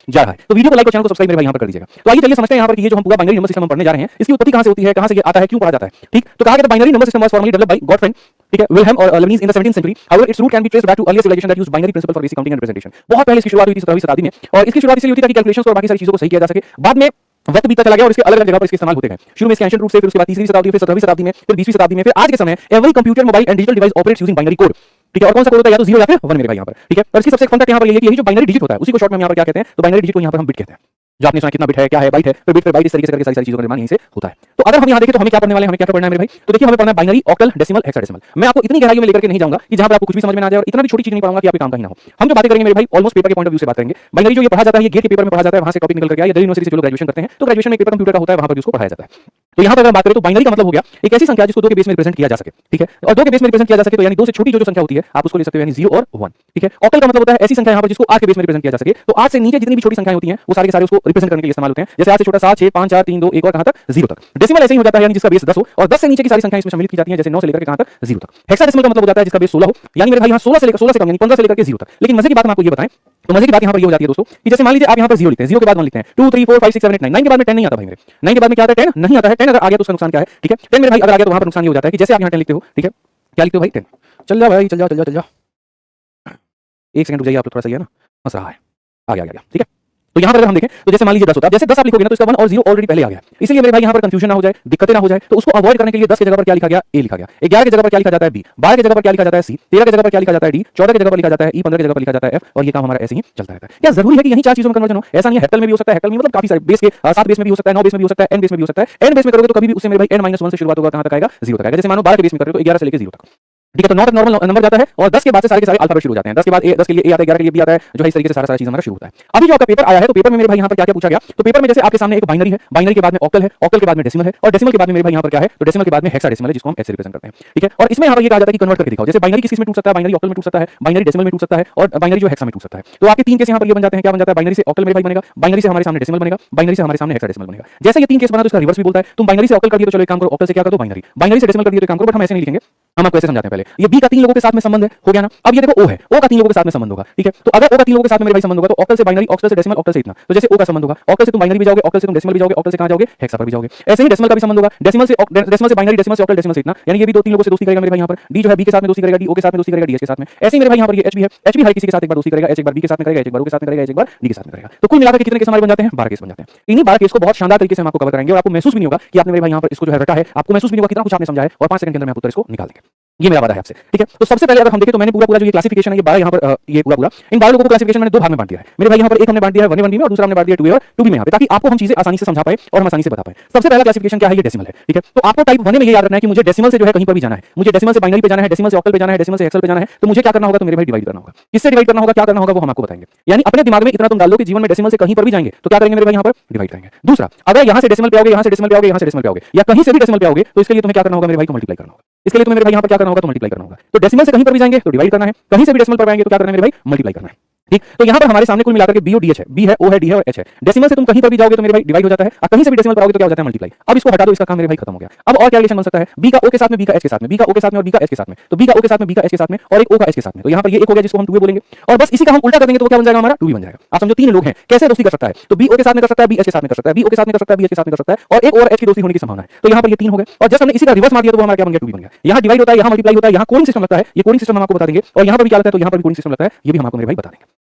जा रहा है। तो वीडियो को लाइक और चैनल को सब्सक्राइब मेरे भाई यहाँ पर कर दीजिएगा। तो आइए चलिए समझते हैं यहाँ पर कि ये जो हम पूरा बाइनरी नंबर सिस्टम हम पढ़ने जा रहे हैं, इसकी उत्पत्ति कहां से होती है, कहां से आता है, क्यों पढ़ा जाता है। ठीक, तो कहा गया था binary number system was formally developed by Gottfried, ठीक है, विल्हेम और Leibniz in the 17th century. However its root can be traced back to earlier civilisation that used binary principle for basic counting and representation. बहुत पहले इसकी शुरुआत हुई थी 17वीं शताब्दी में, और इसकी शुरुआत इसलिए हुई थी ताकि कैलकुलेशंस और बाकी सारी चीजों को सही किया जा सके। बाद में वक्त बीतता चला गया और इसके अलग अलग जगह पर इसके इस्तेमाल होते गए। शुरू में इसके एंशिएंट रूट से, फिर उसके बाद 3वीं शताब्दी, फिर 17वीं शताब्दी में, फिर 20वीं शताब्दी में, फिर आज के समय every computer, mobile and digital device operates using binary code. ठीक है, और कौन सा कोड होता है, या तो 0 या फिर 1 मेरे भाई यहाँ पर। ठीक है, और इसकी सबसे फन फैक्ट यहाँ पर ये है कि यही जो बाइनरी डिजिट होता है उसी को शॉर्ट में यहाँ पर क्या कहते हैं, तो बाइनरी डिजिट को यहाँ पर हम बिट कहते हैं। जो आपने सुना कितना बिट है, क्या है, बाइट है, फिर बिट, फिर बाइट, इस तरीके से करके सारी चीजों का निर्माण यहीं से होता है। तो अगर हम यहाँ देखें तो हमें क्या पढ़ने वाले हैं, हमें क्या पढ़ना है मेरे भाई, तो देखिए हमें पढ़ना है बाइनरी, ऑक्टल, डेसिमल, हेक्साडेसिमल। मैं आपको इतनी गहराई में लेकर के नहीं जाऊंगा कि जहां पर आपको कुछ भी समझ में ना आ जाए, और इतना भी छोटी चीज नहीं पढ़ाऊंगा कि आपके काम का ही ना हो। हम जो बातें करेंगे मेरे भाई ऑलमोस्ट पेपर के पॉइंट ऑफ व्यू से बात करेंगे। बाइनरी जो ये पढ़ा जाता है, ये गेट के पेपर में पढ़ा जाता है, वहां से टॉपिक निकल कर आया, दिल्ली यूनिवर्सिटी से जो लोग ग्रेजुएशन करते हैं तो ग्रेजुएशन में पेपर कंप्यूटर का होता है, वहां पर भी उसको पढ़ाया जाता है। तो यहाँ पर अगर बात करें तो बाइनरी का मतलब हो गया एक ऐसी संख्या जिसको 2 के बेस में रिप्रेजेंट किया जा सके। ठीक है, और 2 के बेस में रिप्रेजेंट किया जा सके तो यानी 2 से छोटी जो संख्या होती है आप उसको ले सकते हो, यानी 0 और 1। ठीक है, ऑक्टल का मतलब होता है ऐसी संख्या यहाँ पर जिसको 8 के बेस में रिप्रेजेंट किया जा सके। तो 8 से नीचे जितनी भी छोटी संख्याएं होती हैं वो सारे के सारे उसको रिप्रेजेंट करने के लिए इस्तेमाल होते हैं। जैसे 8 से छोटा 7, 6, 5, 4, 3, 2, 1 और कहां तक 0 तक। डेसिमल ऐसे ही हो जाता है, यानी जिसका बेस 10 हो और 10 से नीचे की सारी संख्याएं इसमें सम्मिलित की जाती हैं, जैसे 9 से लेकर के कहां तक 0 तक। हेक्साडेसिमल का मतलब हो जाता है जिसका बेस 16 हो, यानी मेरे भाई यहाँ 16 से कम, यानी 15 से लेकर के 0 तक। लेकिन मजे की बात हम आपको ये बताएं, तो मजे की बात यहाँ पर ये हो जाती है दोस्तों कि जैसे मान लीजिए आप यहाँ पर 0 लिखते हैं, 0 के बाद 1 लिखते हैं, 2, 3, 4, 5, 6, 7, 8, 9, 9 के बाद में 10 नहीं आता भाई मेरे। 9 के बाद में क्या आता है, 10 नहीं आता है। 10 अगर आ गया तो उसका नुकसान क्या है। ठीक है, 10 मेरे भाई अगर आ गया तो वहां पर नुकसान ये हो जाता है कि जैसे आप यहाँ 10 लिखते हो, ठीक है, क्या लिखते हो भाई, 10। चल जा भाई, चल जा 1 सेकंड रुक जाइए, आप तो थोड़ा सा है ना फंस रहा है। आ गया। ठीक है, तो यहाँ पर अगर हम देखें तो जैसे मान लीजिए 10 होता है, जैसे 10 आप लिखोगे ना तो इसका 1 और 0 ऑलरेडी पहले आ गया। इसलिए मेरे भाई यहाँ पर कंफ्यूजन ना हो जाए, दिक्कतें ना हो जाए, तो उसको अवॉइड करने के लिए 10 की जगह पर क्या लिखा गया, ए लिखा गया। 11 की जगह पर क्या लिखा जाता है, बी। 12 की जगह पर क्या लिखा जाता है, सी। 13 की जगह पर क्या लिखा जाता है, डी। 14 की जगह पर लिखा जाता है ई। 15 की जगह पर लिखा जाता है एफ। और ये काम हमारा ऐसे ही चलता रहता है। क्या जरूरी है कि यही 4 चीजों में कन्वर्जन हो? ऐसा नहीं है, हेक्टल में भी हो सकता है, हेक्टल में मतलब काफी सारे बेस के 7 बेस में भी हो सकता है, 9 बेस में भी हो सकता है, n बेस में भी हो सकता है। n बेस में करोगे तो कभी भी उससे मेरे भाई n-1 से शुरुआत होगा, कहां तक आएगा, 0 तक आएगा। जैसे मानो 12 के बेस में करोगे तो 11 से लेकर 0 तक। ठीक है, तो 9 तक नॉर्मल नंबर जाता है और 10 के बाद से सारे के सारे अल्फाबेट शुरू हो जाते हैं। 10 के बाद ए, 10 के लिए ए आता है, 11 के लिए बी आता है, जो है इस तरीके से सारा चीज हमारा शुरू होता है। अभी जो आपका पेपर आया है तो पेपर में मेरे भाई यहाँ पर क्या-क्या पूछा गया, तो पेपर में जैसे आपके सामने एक बाइनरी है, बाइनरी के बाद में ऑक्टल है, ऑक्टल के बाद में डेसिमल है, और डेसिमल के बाद में मेरे भाई यहाँ पर क्या है, तो डेसिमल के बाद में हेक्साडेसिमल है, जिसको हम एच से रिप्रेजेंट करते हैं। ठीक है, और इसमें यहाँ पर ये कहा जाता है कि कन्वर्ट करके दिखाओ। जैसे बाइनरी किस में टूट सकता है, बाइनरी ऑक्टल में टूट सकता है, बाइनरी डेसिमल में टूट सकता है, और बाइनरी जो हेक्सा में टूट सकता है। तो आपके 3 केस यहाँ पर ये बन जाते हैं, क्या बन जाता है, बाइनरी से ऑक्टल मेरे भाई बनेगा, बाइनरी से हमारे सामने डेसिमल बनेगा, बाइनरी से हमारे सामने हेक्साडेसिमल बनेगा। जैसे ये 3 केस बना तो इसका रिवर्स भी बोलता है। तुम बाइनरी से ऑक्टल कर दिए तो चलो एक काम करो, ऑक्टल से क्या कर दो बाइनरी, बाइनरी से डेसिमल कर दिए तो काम करो, बट हम ऐसे नहीं लिखेंगे, हम आपको ऐसे समझाते हैं। पहले ये बी का 3 लोगों के साथ में संबंध है, हो गया ना। अब ये देखो ओ है, ओ का 3 लोगों के साथ में संबंध होगा। ठीक है, तो अगर ओ का 3 लोगों के साथ में मेरे भाई संबंध होगा तो ऑक्टल से बाइनरी, ऑक्टल से डेसिमल, ऑक्टल से इतना, तो जैसे ओ का संबंध होगा, ऑक्टल से तुम बाइनरी भी जाओगे, ऑक्टल से तुम डेसिमल भी जाओगे, ऑक्टल से कहां जाओगे, हेक्सा पर भी जाओगे। ऐसे ही डेसिमल का भी संबंध होगा, डेसिमल से बाइनरी, डेसिमल से ऑक्टल, डेसिमल से इतना, यानी ये भी 2-3 लोगों से दोस्ती करेगा मेरे भाई यहाँ पर। डी जो है बी के साथ में दोस्ती करेगा, डी ओ के साथ में दोस्ती करेगा, डी एच के साथ में। ऐसे ही मेरे भाई यहाँ पर ये एच भी है, एच भी हर किसी के साथ एक बार दोस्ती करेगा, एच एक बार बी के साथ में करेगा, एच एक बार ओ के साथ में करेगा, एच एक बार डी के साथ में करेगा। तो कुल मिलाकर कितने केस हमारे बन जाते हैं, 12 केस बन जाते हैं। इन्हीं 12 केस को बहुत शानदार तरीके से हम आपको कवर कराएंगे और आपको महसूस भी नहीं होगा कि आपने मेरे भाई यहाँ पर इसको जो है रटा है, आपको महसूस भी नहीं होगा कितना कुछ आपने समझा है, और 5 सेकंड के अंदर में आप उत्तर इसको निकाल देंगे। ये मेरा वादा है आपसे। ठीक है, तो सबसे पहले अगर हम देखें तो मैंने पूरा जो ये क्लासिफिकेशन है, ये 12 यहाँ पर ये पूरा इन 12 लोगों को क्लासिफिकेशन मैंने 2 भाग में बांट दिया है मेरे भाई। यहाँ पर एक हमने बांट दिया है 1A 1B में और दूसरा हमने बांट दिया 2A और 2B में, यहाँ पे, ताकि आपको हम चीजें आसानी से समझा पाए और हम आसानी से बता पाए। सबसे पहला क्लासिफिकेशन क्या है, ये डेसिमल है। ठीक है, तो आपको टाइप 1 में ये याद रखना है कि मुझे डेसिमल से जो है कहीं पर भी जाना है, मुझे डेसिमल से बाइनरी पे जाना है, डेसिमल से ऑक्टल पे जाना है, डेसिमल से हेक्सल पे जाना है, तो मुझे क्या करना होगा, तो मेरे भाई डिवाइड करना होगा। किससे डिवाइड करना होगा, क्या करना होगा, वो हम आपको बताएंगे। यानी अपने दिमाग में इतना तुम डाल दो कि जीवन में डेसिमल से कहीं पर भी जाएंगे तो क्या करेंगे मेरे भाई, यहाँ पर डिवाइड करेंगे। दूसरा, अगर यहाँ से डेसिमल पे आओगे, यहाँ से डेसिमल पे आओगे, यहाँ से डेसिमल पे आओगे, या कहीं से भी डेसिमल पे आओगे, तो इसके लिए तुम्हें क्या करना होगा मेरे भाई, तो मल्टीप्लाई करना होगा। इसके लिए तुम्हें मेरे भाई यहाँ पर क्या करना होगा, तो मल्टीप्लाई करना होगा। तो डेसिमल से कहीं पर भी जाएंगे तो डिवाइड करना है, कहीं से भी डेसिमल पर आएंगे तो क्या करना है मेरे भाई, मल्टीप्लाई करना है। ठीक, तो यहाँ पर हमारे सामने कुल मिलाकर के बी और डी एच है, बी है, ओ है, डी है और एच है। डेसिमल से तुम कहीं पर भी जाओगे तो मेरे भाई डिवाइड हो जाता है, और कहीं से भी डेसिमल पर आओगे तो क्या हो जाता है, मल्टीप्लाई। अब इसको हटा दो, इसका काम मेरे भाई खत्म हो गया। अब और क्या रिलेशन बन सकता है, बी का ओ के साथ में, बी का एच के साथ में, बी का ओ के साथ में और बी का एच के साथ में, तो बी का ओ के साथ में, बी का एच के साथ में और एक ओ का एच के साथ में, तो यहाँ पर ये एक हो गया जिसको हम 2A बोलेंगे। और बस इसी का हम उल्टा कर देंगे तो क्या बन जाएगा, हमारा 2B बन जाएगा। आप समझो 3 लोग हैं, कैसे दोस्ती कर सकता है, तो बी ओ के साथ में कर सकता है, बी एच के साथ में कर सकता है, बी ओ के साथ में कर सकता है, बी एच के साथ में कर सकता है, और एक और एच की दोस्ती होने की संभावना है। तो यहाँ पर ये 3 हो गए, और जस्ट हमने इसी का रिवर्स मार दिया तो वो हमारा क्या बन गया, 2B बन गया। यहाँ डिवाइड होता है, यहाँ मल्टीप्लाई होता है, यहाँ कोडिंग सिस्टम लगता है, ये कोडिंग सिस्टम हम आपको बता देंगे, और यहाँ पर भी क्या लगता है, तो यहाँ पर भी कोडिंग सिस्टम लगता है, ये भी हम आपको मेरे भाई बता देंगे।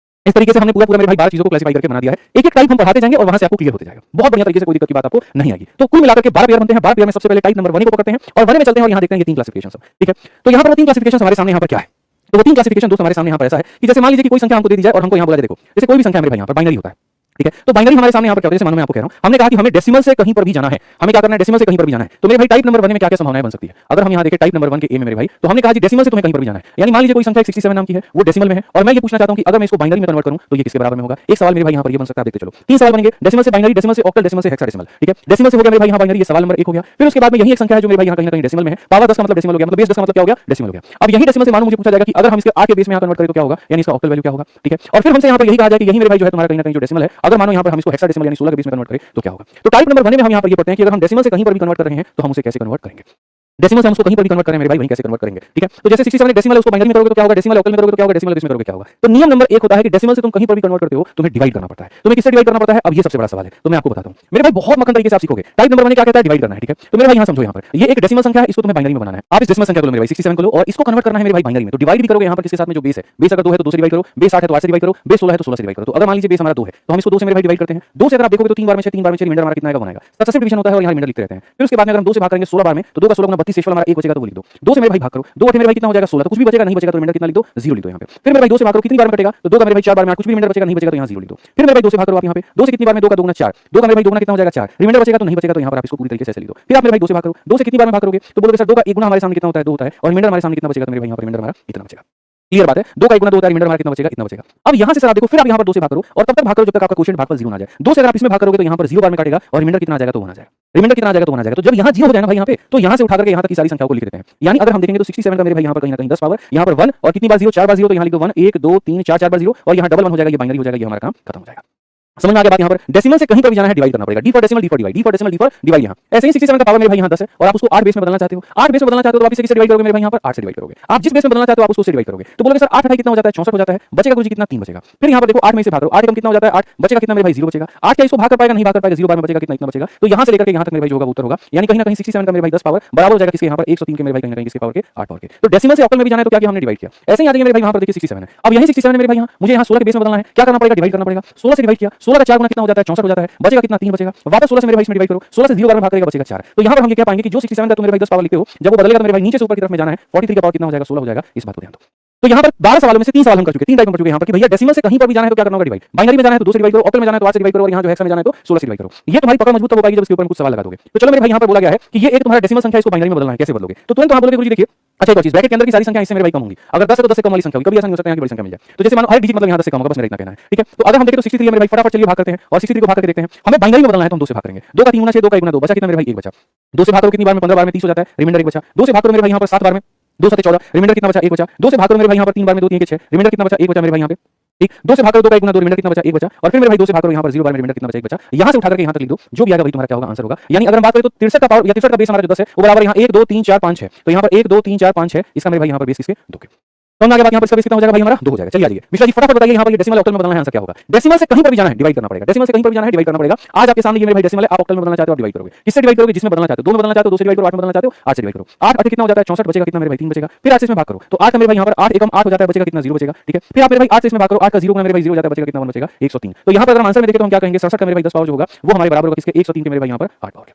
इस तरीके से हमने पूरा मेरे भाई 12 चीजों को क्लासिफाई करके बना दिया है। एक एक टाइप हम पढ़ाते जाएंगे और वहां से आपको क्लियर होते जाएगा, बहुत बढ़िया तरीके से, कोई दिक्कत की बात आपको नहीं आएगी। तो कुल मिलाकर के 12 पेयर बनते हैं। 12 पेयर में सबसे पहले टाइप नंबर 1 को पकड़ते हैं और 1 में चलते हैं और यहाँ देखते हैं ये 3 क्लासिफिकेशन। ठीक है, तो यहाँ पर 3 क्लासिफिकेशन हमारे सामने यहाँ पर क्या है, तो वो 3 क्लासिफिकेशन दोस्त हमारे सामने यहाँ पर ऐसा है कि जैसे मान लीजिए कि कोई संख्या हमको दे दी जाए और हमको यहाँ बोला जाए, देखो जैसे कोई भी संख्या मेरे भाई यहाँ पर बाइनरी होता है। ठीक है, तो बाइनरी हमारे सामने यहाँ पर क्या होता है, जैसे मानो मैं आपको कह रहा हूँ, हमने कहा कि हमें डेसिमल से कहीं पर भी जाना है, हमें क्या करना है, डेसिमल से कहीं पर भी जाना है। तो मेरे भाई टाइप नंबर 1 में क्या क्या संभावनाएं बन सकती है, अगर हम यहाँ देखें टाइप नंबर 1 के ए में मेरे भाई, तो हमने कहा कि डेसिमल से तुम्हें कहीं पर भी जाना है। यानी मान लीजिए कोई संख्या 67 नाम की है, वो डेसिमल में है, और मैं ये पूछना चाहता हूँ कि अगर मैं इसको बाइनरी में कन्वर्ट करूँ तो ये किसके बराबर में होगा। एक सवाल मेरे भाई यहाँ पर ये बन सकता है, देखते चलो 3 सवाल बनेंगे, डेसिमल से बाइनरी, डेसिमल से ऑक्टल, डेसिमल से हेक्साडेसिमल। ठीक है, डेसिमल से हो गया मेरे भाई यहाँ बाइनरी, ये सवाल नंबर 1 हो गया। फिर उसके बाद में यही एक संख्या है जो मेरे भाई यहाँ कहीं ना कहीं डेसिमल में है, पावर 10 का मतलब डेसिमल हो गया, मतलब बेस 10 का मतलब क्या हो गया, डेसिमल हो गया। अब यही डेसिमल से मानो मुझे पूछा जाएगा कि अगर हम इसके 8 के बेस में यहाँ कन्वर्ट करें तो क्या होगा, यानी इसका ऑक्टल वैल्यू क्या होगा। ठीक है, और फिर हमसे यहाँ पर यही कहा जाए कि यही मेरे भाई जो है तुम्हारा कहीं ना कहीं जो डेसिमल है, अगर मानो यहाँ पर हम इसको हेक्साडेसिमल यानी 16 के बेस में कन्वर्ट करें तो क्या होगा। तो टाइप नंबर 1 में हम यहाँ पर ये पढ़ते हैं कि अगर हम डेसिमल से कहीं पर भी कन्वर्ट कर रहे हैं तो हम उसे कैसे कन्वर्ट करेंगे। डेसिमल से हम उसको कहीं पर भी कन्वर्ट करें मेरे भाई वहीं कैसे कन्वर्ट करेंगे, ठीक है। तो जैसे 67 डेसिमल है उसको बाइनरी में करोगे तो क्या होगा, डेसिमल ऑक्टल में करोगे तो क्या होगा, डेसिमल इसमें करोगे क्या होगा। तो नियम नंबर 1 होता है कि डेसिमल से तुम कहीं पर भी कन्वर्ट करते हो तुम्हें डिवाइड करना पड़ता है। तुम्हें किससे डिवाइड करना पड़ता है, अब ये सबसे बड़ा सवाल है, तो मैं आपको बताता हूं मेरे भाई, बहुत मक्खन तरीके से आप सीखोगे। टाइप नंबर 1 क्या कहता है, डिवाइड करना है, ठीक है। तो मेरे भाई यहां समझो, यहां पर ये एक डेसिमल संख्या है, इसको तुम्हें बाइनरी में बनाना है। आप इस डेसिमल संख्या को लो मेरे भाई 67 को लो और इसको कन्वर्ट करना है मेरे भाई बाइनरी में। तो डिवाइड भी करोगे यहां पर किसके साथ में, जो बेस है, बेस अगर 2 है तो 2 से डिवाइड करो, बेस 8 है तो 8 से डिवाइड करो, बेस 16 है तो 16 से डिवाइड करो। तो अगर मान लीजिए बेस हमारा 2 है तो हम इसको 2 से मेरे भाई डिवाइड करते हैं। 2 से अगर आप देखोगे तो 3 बार में 6, 3 बार में 6, रिमाइंडर हमारा कितना आएगा, 1 आएगा। सक्सेसिव डिवीजन होता है और यहां रिमाइंडर लिखते रहते हैं। फिर उसके बाद में अगर हम 2 से भाग करेंगे 16 बार में तो 2 का 16 गुना 32 शेषफल हमारा 1 बचेगा तो वो लिख दो। 2 से मेरे भाई भाग करो, 2 8 मेरे भाई कितना हो जाएगा 16, तो कुछ भी बचेगा नहीं बचेगा तो रिमाइंडर कितना लिख दो, 0 लिख दो यहां पे। फिर मेरे भाई 2 से भाग करो, कितनी बार में कटेगा, तो 2 का मेरे भाई 4 बार में, कुछ भी रिमाइंडर बचेगा नहीं बचेगा तो यहां 0 लिख दो। फिर मेरे भाई 2 से भाग करो आप यहां पे, 2 से कितनी बार में, 2 का 2 गुना 4, 2 का मेरे भाई 2 गुना कितना हो जाएगा 4, रिमाइंडर बचेगा तो नहीं बचेगा तो यहां पर आप इसको पूरी तरीके से ऐसे लिख दो। फिर आप मेरे भाई 2 से भाग करो, 2 से कितनी बार में भाग करोगे तो बोलोगे सर 2 का 1 गुना हमारे सामने कितना होता है, 2 होता है, और रिमाइंडर हमारे सामने कितना बचेगा, तो मेरे भाई यहां पर रिमाइंडर हमारा इतना बचेगा। क्लियर बात है, 2 का 1 गुना 2 होता है, रिमाइंडर हमारा कितना बचेगा, इतना बचेगा। अब यहां से सर आप देखो, फिर आप यहां पर 2 से भाग करो और तब तक भाग करो जब तक आपका क्वोशिएंट भागफल 0 ना आ जाए। 2 से अगर आप इसमें भाग करोगे तो यहां पर 0 बार में काटेगा और रिमाइंडर कितना आ जाएगा, तो 1 आ जाएगा। रिमाइंडर कितना आ जाएगा, तो 1 आ जाएगा। तो जब यहां 0 हो जाए ना भाई यहां पे, तो यहां से उठा करके यहां तक की सारी संख्याओं को लिख देते हैं। यानी अगर हम देखेंगे तो 67 का मेरे भाई यहां पर कहीं ना कहीं 10 पावर, यहां पर 1 और कितनी बार 0, 4 बार 0, तो यहां लिख दो 1 1 2 3 4 4 बार 0 और यहां डबल 1 हो जाएगा, ये बाइनरी हो जाएगा, ये हमारा काम खत्म हो जाएगा। समझ में आ गया बात। यहां पर डेसिमल से कहीं पर भी जाना है डिवाइड करना पड़ेगा, D for decimal, D for divide, D for decimal, D for divide. यहां ऐसे ही 67 का पावर मेरे भाई यहां 10 है और आप उसको 8 बेस में बदलना चाहते हो, 8 बेस में बदलना चाहते हो तो आप इसे किससे डिवाइड करोगे मेरे भाई, यहां पर 8 से डिवाइड करोगे। आप जिस बेस में बदलना चाहते हो आप उसको से डिवाइड करोगे। तो बोलोगे सर 8 8 कितना हो जाता है, 64 हो जाता है, बचेगा गुरुजी कितना, 3 बचेगा। फिर यहां पर देखो 8 में से भाग करो, 8 कम कितना हो जाता है, 8 बचेगा कितना मेरे भाई, 0 बचेगा। 8 क्या इसको भाग कर पाएगा, नहीं भाग कर पाएगा, 0 बार में बचेगा कितना, इतना बचेगा। तो यहां से लेकर के यहां तक मेरे भाई जो होगा वो उत्तर होगा। यानी कहीं ना कहीं 67 का मेरे भाई 10 पावर बराबर हो जाएगा किसके, यहां पर 103 के मेरे भाई, कहीं ना कहीं किसके पावर के, 8 पावर के। तो डेसिमल से ऑक्टल में भी जाना है तो क्या किया हमने, डिवाइड किया। ऐसे ही आ जाएंगे मेरे भाई यहां पर देखिए 67 है, अब यही 67 है मेरे भाई, यहां मुझे यहां 16 के बेस में बदलना है, क्या करना पड़ेगा, डिवाइड करना पड़ेगा। 16 से डिवाइड किया, 16 का 4 गुना कितना हो जाता है, 64 हो जाता है, बचेगा कितना, 3 बचेगा। वापस 16 से मेरे भाई इसमें डिवाइड करो, 16 से 0 बार में भाग करेगा, बचेगा 4। तो यहां पर हम ये कह पाएंगे कि जो 67 का तुम मेरे भाई 10 पावर लिखते हो, जब वो बदलेगा तो मेरे भाई नीचे से ऊपर की तरफ में जाना है, 43 का पावर कितना हो जाएगा, 16 हो जाएगा। इस बात को ध्यान दो। तो यहां पर 12 सवालों में से 3 सवाल हम कर चुके हैं, 3 टाइप हम कर चुके हैं यहां पर कि भैया डेसिमल से कहीं पर भी जाना है तो क्या करना होगा, डिवाइड। बाइनरी में जाना है तो 2 से डिवाइड करो, ऑक्टल में जाना है तो 8 से डिवाइड करो और यहां जो हेक्सा में जाना है तो 16 से डिवाइड करो। ये तुम्हारी पकड़ मजबूत तब हो पाएगी जब इसके ऊपर कुछ सवाल लगा दोगे। तो चलो मेरे भाई यहां पर बोला गया है कि ये एक तुम्हारा डेसिमल संख्या, इसको बाइनरी में बदलना है, कैसे बदलोगे। तो तुरंत वहां बोलोगे गुरुजी देखिए, अच्छा एक चीज, ब्रैकेट के अंदर की सारी संख्या इससे मेरे भाई कम होंगी। अगर 10 है तो 10 से कम वाली संख्या होगी, कभी ऐसा नहीं हो सकता है कि बड़ी संख्या मिल जाए। तो जैसे मानो हर डिजिट मतलब यहां 10 से कम होगा, बस मेरा इतना कहना है, ठीक है। तो अगर हम देखें तो 63 है मेरे भाई, फटाफट चलिए भाग करते हैं और 63 को भाग करके देखते हैं। हमें बाइनरी में बदलना है तो हम 2 से भाग करेंगे, 2 का 3 गुना 6, 2 का 1 गुना 2, बचा कितना मेरे भाई, 1 बचा। 2 से भाग करो कितनी बार में, 15 बार में 30 हो जाता है, रिमाइंडर 1 बचा। 2 से भाग करो मेरे भाई यहां पर 7 बार में, 2 7 14, रिमाइंडर कितना बचा, 1 बचा। 2 से भाग करो मेरे भाई यहां पर 3 बार में, 2 3 के 6, रिमाइंडर कितना बचा, 1 बचा मेरे भाई यहां पे, ठीक। 2 से भाग करो 2 का 1 गुना 2, रिमाइंडर कितना बचा, 1 बचा। और फिर मेरे भाई 2 से भाग करो यहां पर 0 बार में, रिमाइंडर कितना बचा, 1 बचा। यहां से उठा करके यहां तक लिख दो, जो भी आएगा वही तुम्हारा क्या होगा, आंसर होगा। यानी अगर हम बात करें तो 63 का पावर या 63 का बेस हमारा जो 10 है वो बराबर यहां 1 2 3 4 5 6, तो यहां पर 1 2 3 4 5 6, इसका मेरे भाई यहां पर बेस किसके, 2 के। तो आगे बात यहां पर इसका बेस कितना हो जाएगा भाई, हमारा 2 हो जाएगा। चलिए आइए मिश्रा जी फटाफट बताइए यहां पर ये डेसिमल ऑक्टल में बदलना है, आंसर क्या होगा। डेसिमल से कहीं पर भी जाना है डिवाइड करना पड़ेगा, डेसिमल से कहीं पर भी जाना है डिवाइड करना पड़ेगा। आज आपके सामने ये मेरे भाई डेसिमल है, आप ऑक्टल में बदलना चाहते हो, आप डिवाइड करोगे। किससे डिवाइड करोगे, जिसमें बदलना चाहते हो, 2 में बदलना चाहते हो 2 से डिवाइड करो, 8 में बदलना चाहते हो 8 से डिवाइड करो। 8 8 कितना हो जाता है, 64 बचेगा कितना मेरे भाई, 3 बचेगा। फिर 8 से इसमें भाग करो तो 8 का मेरे भाई यहां पर 8 एकम 8 हो जाता है, बचेगा कितना, 0 बचेगा, ठीक है। फिर आप मेरे भाई 8 से इसमें भाग करो, 8 का 0 गुना मेरे भाई 0 हो जाता है, बचेगा कितना, 1 बचेगा, 103। तो यहां पर अगर हम आंसर में देखें तो हम क्या कहेंगे, 67 का मेरे भाई 10 पावर जो होगा वो हमारे बराबर होगा किसके, 103 के मेरे भाई यहां पर 8 पावर के,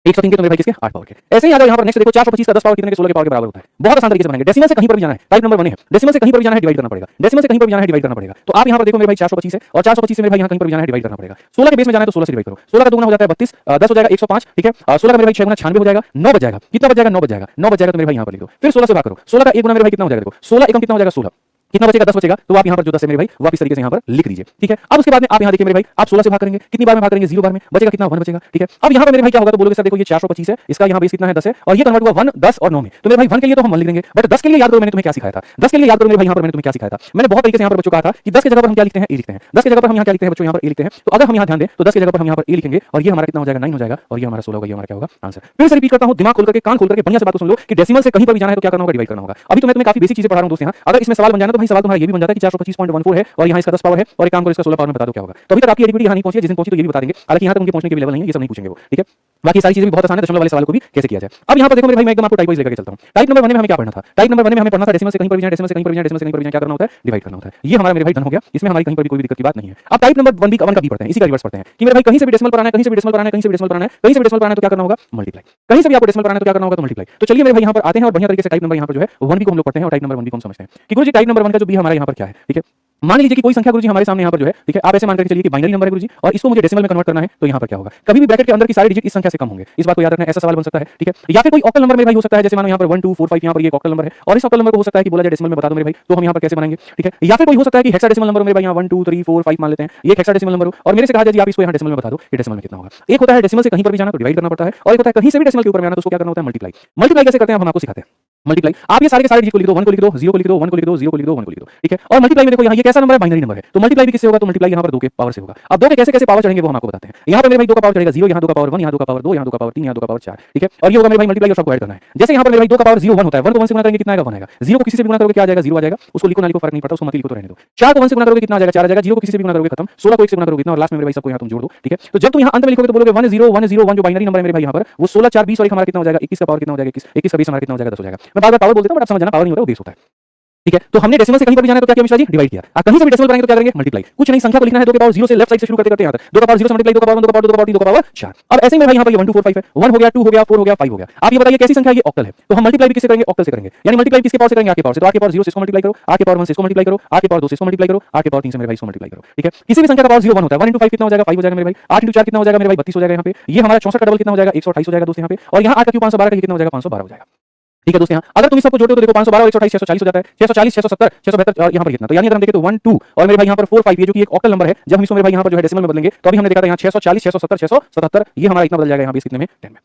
103 के तो मेरे भाई किसके, 8 पावर के। ऐसे ही आ जाओ यहां पर नेक्स्ट देखो, 425 का 10 पावर कितने के, 16 के पावर के बराबर होता है। बहुत आसान तरीके से बनाएंगे। डेसिमल से कहीं पर भी जाना है, टाइप नंबर 1 है, डेसिमल से कहीं पर भी जाना है डिवाइड करना पड़ेगा, डेसिमल से कहीं पर भी जाना है डिवाइड करना पड़ेगा। तो आप यहां पर देखो मेरे भाई 425 है और 425 से मेरे भाई यहां कहीं पर भी जाना है डिवाइड करना पड़ेगा। 16 के बेस में जाना है तो 16 से डिवाइड करो, 16 का 2 गुना हो जाता है 32, 10 हो जाएगा 105, ठीक है। 16 का मेरे भाई 6 गुना 96 हो जाएगा, 9 बच जाएगा, कितना बच जाएगा, 9 बच जाएगा, 9 बच जाएगा तो मेरे भाई यहां पर लिख दो। फिर 16 से भाग करो, 16 का 1 गुना मेरे भाई कितना हो जाएगा, देखो 16 एकम कितना हो जाएगा, 16 कितना बचेगा, 10 बचेगा। तो आप यहां पर जो 10 है मेरे भाई वो आप इस तरीके से यहां पर लिख दीजिए, ठीक है। अब उसके बाद में आप यहां देखिए मेरे भाई, आप 16 से भाग करेंगे, कितनी बार में भाग करेंगे, 0 बार में, बचेगा कितना, 1 बचेगा, ठीक है। अब यहां पर मेरे भाई क्या होगा, तो बोलोगे सर देखो ये 425 है, इसका यहां बेस कितना है, 10 है और ये कन्वर्ट हुआ 1 10 और 9 में। तो मेरे भाई 1 के लिए तो हम 1 लिख देंगे, बट 10 के लिए याद करो मैंने तुम्हें क्या सिखाया था, 10 के लिए याद करो मेरे भाई यहां पर मैंने तुम्हें क्या सिखाया था। मैंने बहुत तरीके से यहां पर बच्चों कहा था कि 10 की जगह पर हम क्या लिखते हैं, ए लिखते हैं, 10 की जगह पर हम यहां क्या लिखते हैं बच्चों, यहां पर ए लिखते हैं। तो अगर हम यहां ध्यान दें तो 10 की जगह पर हम यहां पर ए लिखेंगे और ये हमारा कितना हो जाएगा, 9 हो जाएगा और ये हमारा 16 होगा, ये हमारा क्या होगा, आंसर। फिर से रिपीट करता हूं, दिमाग खोल करके, कान खोल करके बढ़िया से बात को सुन लो कि डेसिमल से कहीं पर भी जाना है तो क्या करना होगा, डिवाइड करना होगा। अभी तो मैं तुम्हें काफी बेसिक चीजें पढ़ा रहा हूं दोस्त यहां, अगर इसमें सवाल बन जाए तो भाई सवाल तुम्हारा ये भी बन जाता है कि 425.14 है और यहां इसका 10 पावर है और एक काम करो इसका 16 पावर में बता दो क्या होगा। तो अभी तक आपकी एडिबिलिटी यहां नहीं पहुंची है, जिस दिन पहुंची तो ये भी बता देंगे, हालांकि यहां तक उनके पहुंचने के लेवल नहीं है, ये सब नहीं पूछेंगे वो, ठीक है। बाकी सारी चीजें भी बहुत आसान है, दशमलव वाले सवाल को भी कैसे किया जाए। अब यहां पर देखो मेरे भाई मैं एकदम आपको टाइप वाइज लेकर चलता हूं। टाइप नंबर 1 में हमें क्या पढ़ना था, टाइप नंबर 1 में हमें पढ़ना था डेसिमल से कहीं पर भी जाए, डेसिमल से कहीं पर भी जाए, डेसिमल से कहीं पर भी जाए क्या करना होता है, डिवाइड करना होता है। ये हमारा मेरे भाई डन हो गया, इसमें हमारी कहीं पर भी कोई भी दिक्कत की बात नहीं है। अब टाइप नंबर 1 का भी पढ़ते हैं, इसी का रिवर्स पढ़ते हैं कि मेरे भाई कहीं से भी डेसिमल पर आना है, कहीं से भी डेसिमल पर आना है, कहीं से भी डेसिमल पर आना है, कहीं से भी डेसिमल पर आना है तो क्या करना होगा, मल्टीप्लाई। कहीं से भी आपको डेसिमल पर आना है तो क्या करना होगा, तो मल्टीप्लाई। तो चलिए मेरे भाई यहां पर आते हैं और बढ़िया तरीके से टाइप नंबर यहां पर जो है 1 भी को हम लोग पढ़ते हैं और टाइप नंबर 1 भी को हम समझते हैं कि गुरुजी टाइप नंबर 1 का जो भी हमारा यहां पर क्या है, ठीक है। मान लीजिए कि कोई संख्या गुरुजी हमारे सामने यहां पर जो है, ठीक है, आप ऐसे मान करके चलिए कि बाइनरी नंबर है गुरुजी और इसको मुझे डेसिमल में कन्वर्ट करना है तो यहां पर क्या होगा, कभी भी ब्रैकेट के अंदर की सारी डिजिट इस संख्या से कम होंगे, इस बात को याद रखना है, ऐसा सवाल बन सकता है, ठीक है। या फिर कोई ऑक्टल नंबर मेरे भाई हो सकता है, जैसे मानो यहां पर 1 2 4 5 यहां पर ये ऑक्टल नंबर है और इस ऑक्टल नंबर को हो सकता है कि बोला जाए डेसिमल में बता दो मेरे भाई, तो हम यहां पर कैसे बनाएंगे, ठीक है। या फिर कोई हो सकता है कि हेक्साडेसिमल नंबर मेरे भाई यहां 1 2 3 4 5 मान लेते हैं, ये हेक्साडेसिमल नंबर हो और मेरे से कहा जाए जी आप इसको यहां डेसिमल में बता दो कि डेसिमल में कितना होगा। एक होता है डेसिमल से कहीं पर भी जाना तो डिवाइड करना पड़ता है और एक होता है कहीं से भी डेसिमल के ऊपर में आना तो उसको क्या करना होता है, मल्टीप्लाई। मल्टीप्लाई कैसे करते हैं हम आपको सिखाते हैं। मल्टीप्लाई आप ये सारे के सारे डिजिट को लिख दो, 1 को लिख दो, 0 को लिख दो, 1 को लिख दो, 0 को लिख दो, 1 को लिख दो, ठीक है। और मल्टीप्लाई में देखो यहाँ ये कैसा नंबर है, बाइनरी नंबर है, तो मल्टीप्लाई भी किससे होगा, तो मल्टीप्लाई यहाँ पर 2 के पावर से होगा। अब 2 के कैसे-कैसे पावर चढ़ेंगे वो हम आपको बताते हैं। यहाँ पर मेरे भाई 2 का पावर चढ़ेगा 0, यहाँ 2 का पावर 1, यहाँ 2 का पावर 2, यहाँ 2 का पावर 3, यहाँ 2 का पावर 4, ठीक है। और ये होगा मेरे भाई मल्टीप्लाई और सबको ऐड करना है। जैसे यहाँ पर मेरे भाई 2 का पावर 0 1 होता है, 1 को 1 से गुणा करेंगे कितना आएगा, 1 आएगा। 0 को किसी से भी गुणा करोगे क्या आ जाएगा, 0 आ जाएगा। उसको लिखो ना लिखो फर्क नहीं पड़ता, उसको मत लिखो तो रहने दो। 4 को 1 से गुणा करोगे कितना आ जाएगा, 4 आ जाएगा। 0 को किसी से भी गुणा करोगे खत्म। 16 को 1 से गुणा करोगे कितना, और लास्ट में मेरे भाई सबको यहाँ तुम जोड़ दो, ठीक है। तो जब तुम यहाँ अंत में लिखोगे तो बोलोगे 1 0 1 0 1 जो बाइनरी नंबर है मेरे भाई यहाँ पर वो 16 4 20 और एक हमारा कितना हो जाएगा, 21 का पावर कितना हो जाएगा, 21 का 20 हमारा कितना हो जाएगा, 10 हो जाएगा। मैं बार-बार पावर बोल देता हूं बट आप समझ जाना पावर नहीं होता वो बेस होता है, ठीक है। तो हमने डेसिमल से कहीं पर भी जाना है तो क्या किया मिश्रा जी, डिवाइड किया। आप कहीं से भी डेसिमल बनाएंगे तो क्या करेंगे, मल्टीप्लाई। कुछ नहीं, संख्या को लिखना है 2 के पावर 0 से लेफ्ट साइड से शुरू करते यहाँ तक। 2 का पावर 0 से मल्टीप्लाई, 2 का पावर 1, 2 का पावर 2, 2 का पावर 3, 2 का पावर 4। अब ऐसे में भाई यहाँ पर ये 1 2 4 5 है, 1 हो गया, 2 हो गया, 4 हो गया, 5 हो गया। आप ये बताइए कैसी संख्या है, ये ऑक्टल है। तो हम मल्टीप्लाई भी किससे करेंगे, ऑक्टल से करेंगे। यानी मल्टीप्लाई किसके पावर से करेंगे, 8 के पावर से। तो 8 के पावर 0 से इसको मल्टीप्लाई करो, 8 के पावर 1 से इसको मल्टीप्लाई करो, 8 के पावर 2 से इसको मल्टीप्लाई करो, 8 के पावर 3 से मेरे भाई इसको मल्टीप्लाई करो, ठीक है। किसी भी संख्या का पावर 0 1 होता है। 1 5 कितना हो जाएगा, 5 हो जाएगा मेरे भाई। 8 4 कितना हो जाएगा मेरे भाई, 32 हो जाएगा यहाँ पे। ये हमारा 64 का डबल कितना हो जाएगा, 128 हो जाएगा दोस्त यहाँ पे। और यहाँ 8 का क्यूब 512 का कितना हो जाएगा, 512 हो जाएगा, ठीक है दोस्त। यहाँ अगर तुम इस सबको जोड़ते हो तो देखो 512 128 640 हो जाता है, 640 670 672 और यहाँ पर कितना। तो यानी अगर हम देखें तो 1 2 और मेरे भाई यहाँ पर 4 5 ये जो कि एक ऑक्टल नंबर है, जब हम इसको मेरे भाई यहाँ पर जो है डेसिमल में बदलेंगे तो अभी हमने देखा था यहाँ 640 670 677 ये हमारा इतना बदल जाएगा यहाँ पे कितने में, 10 में।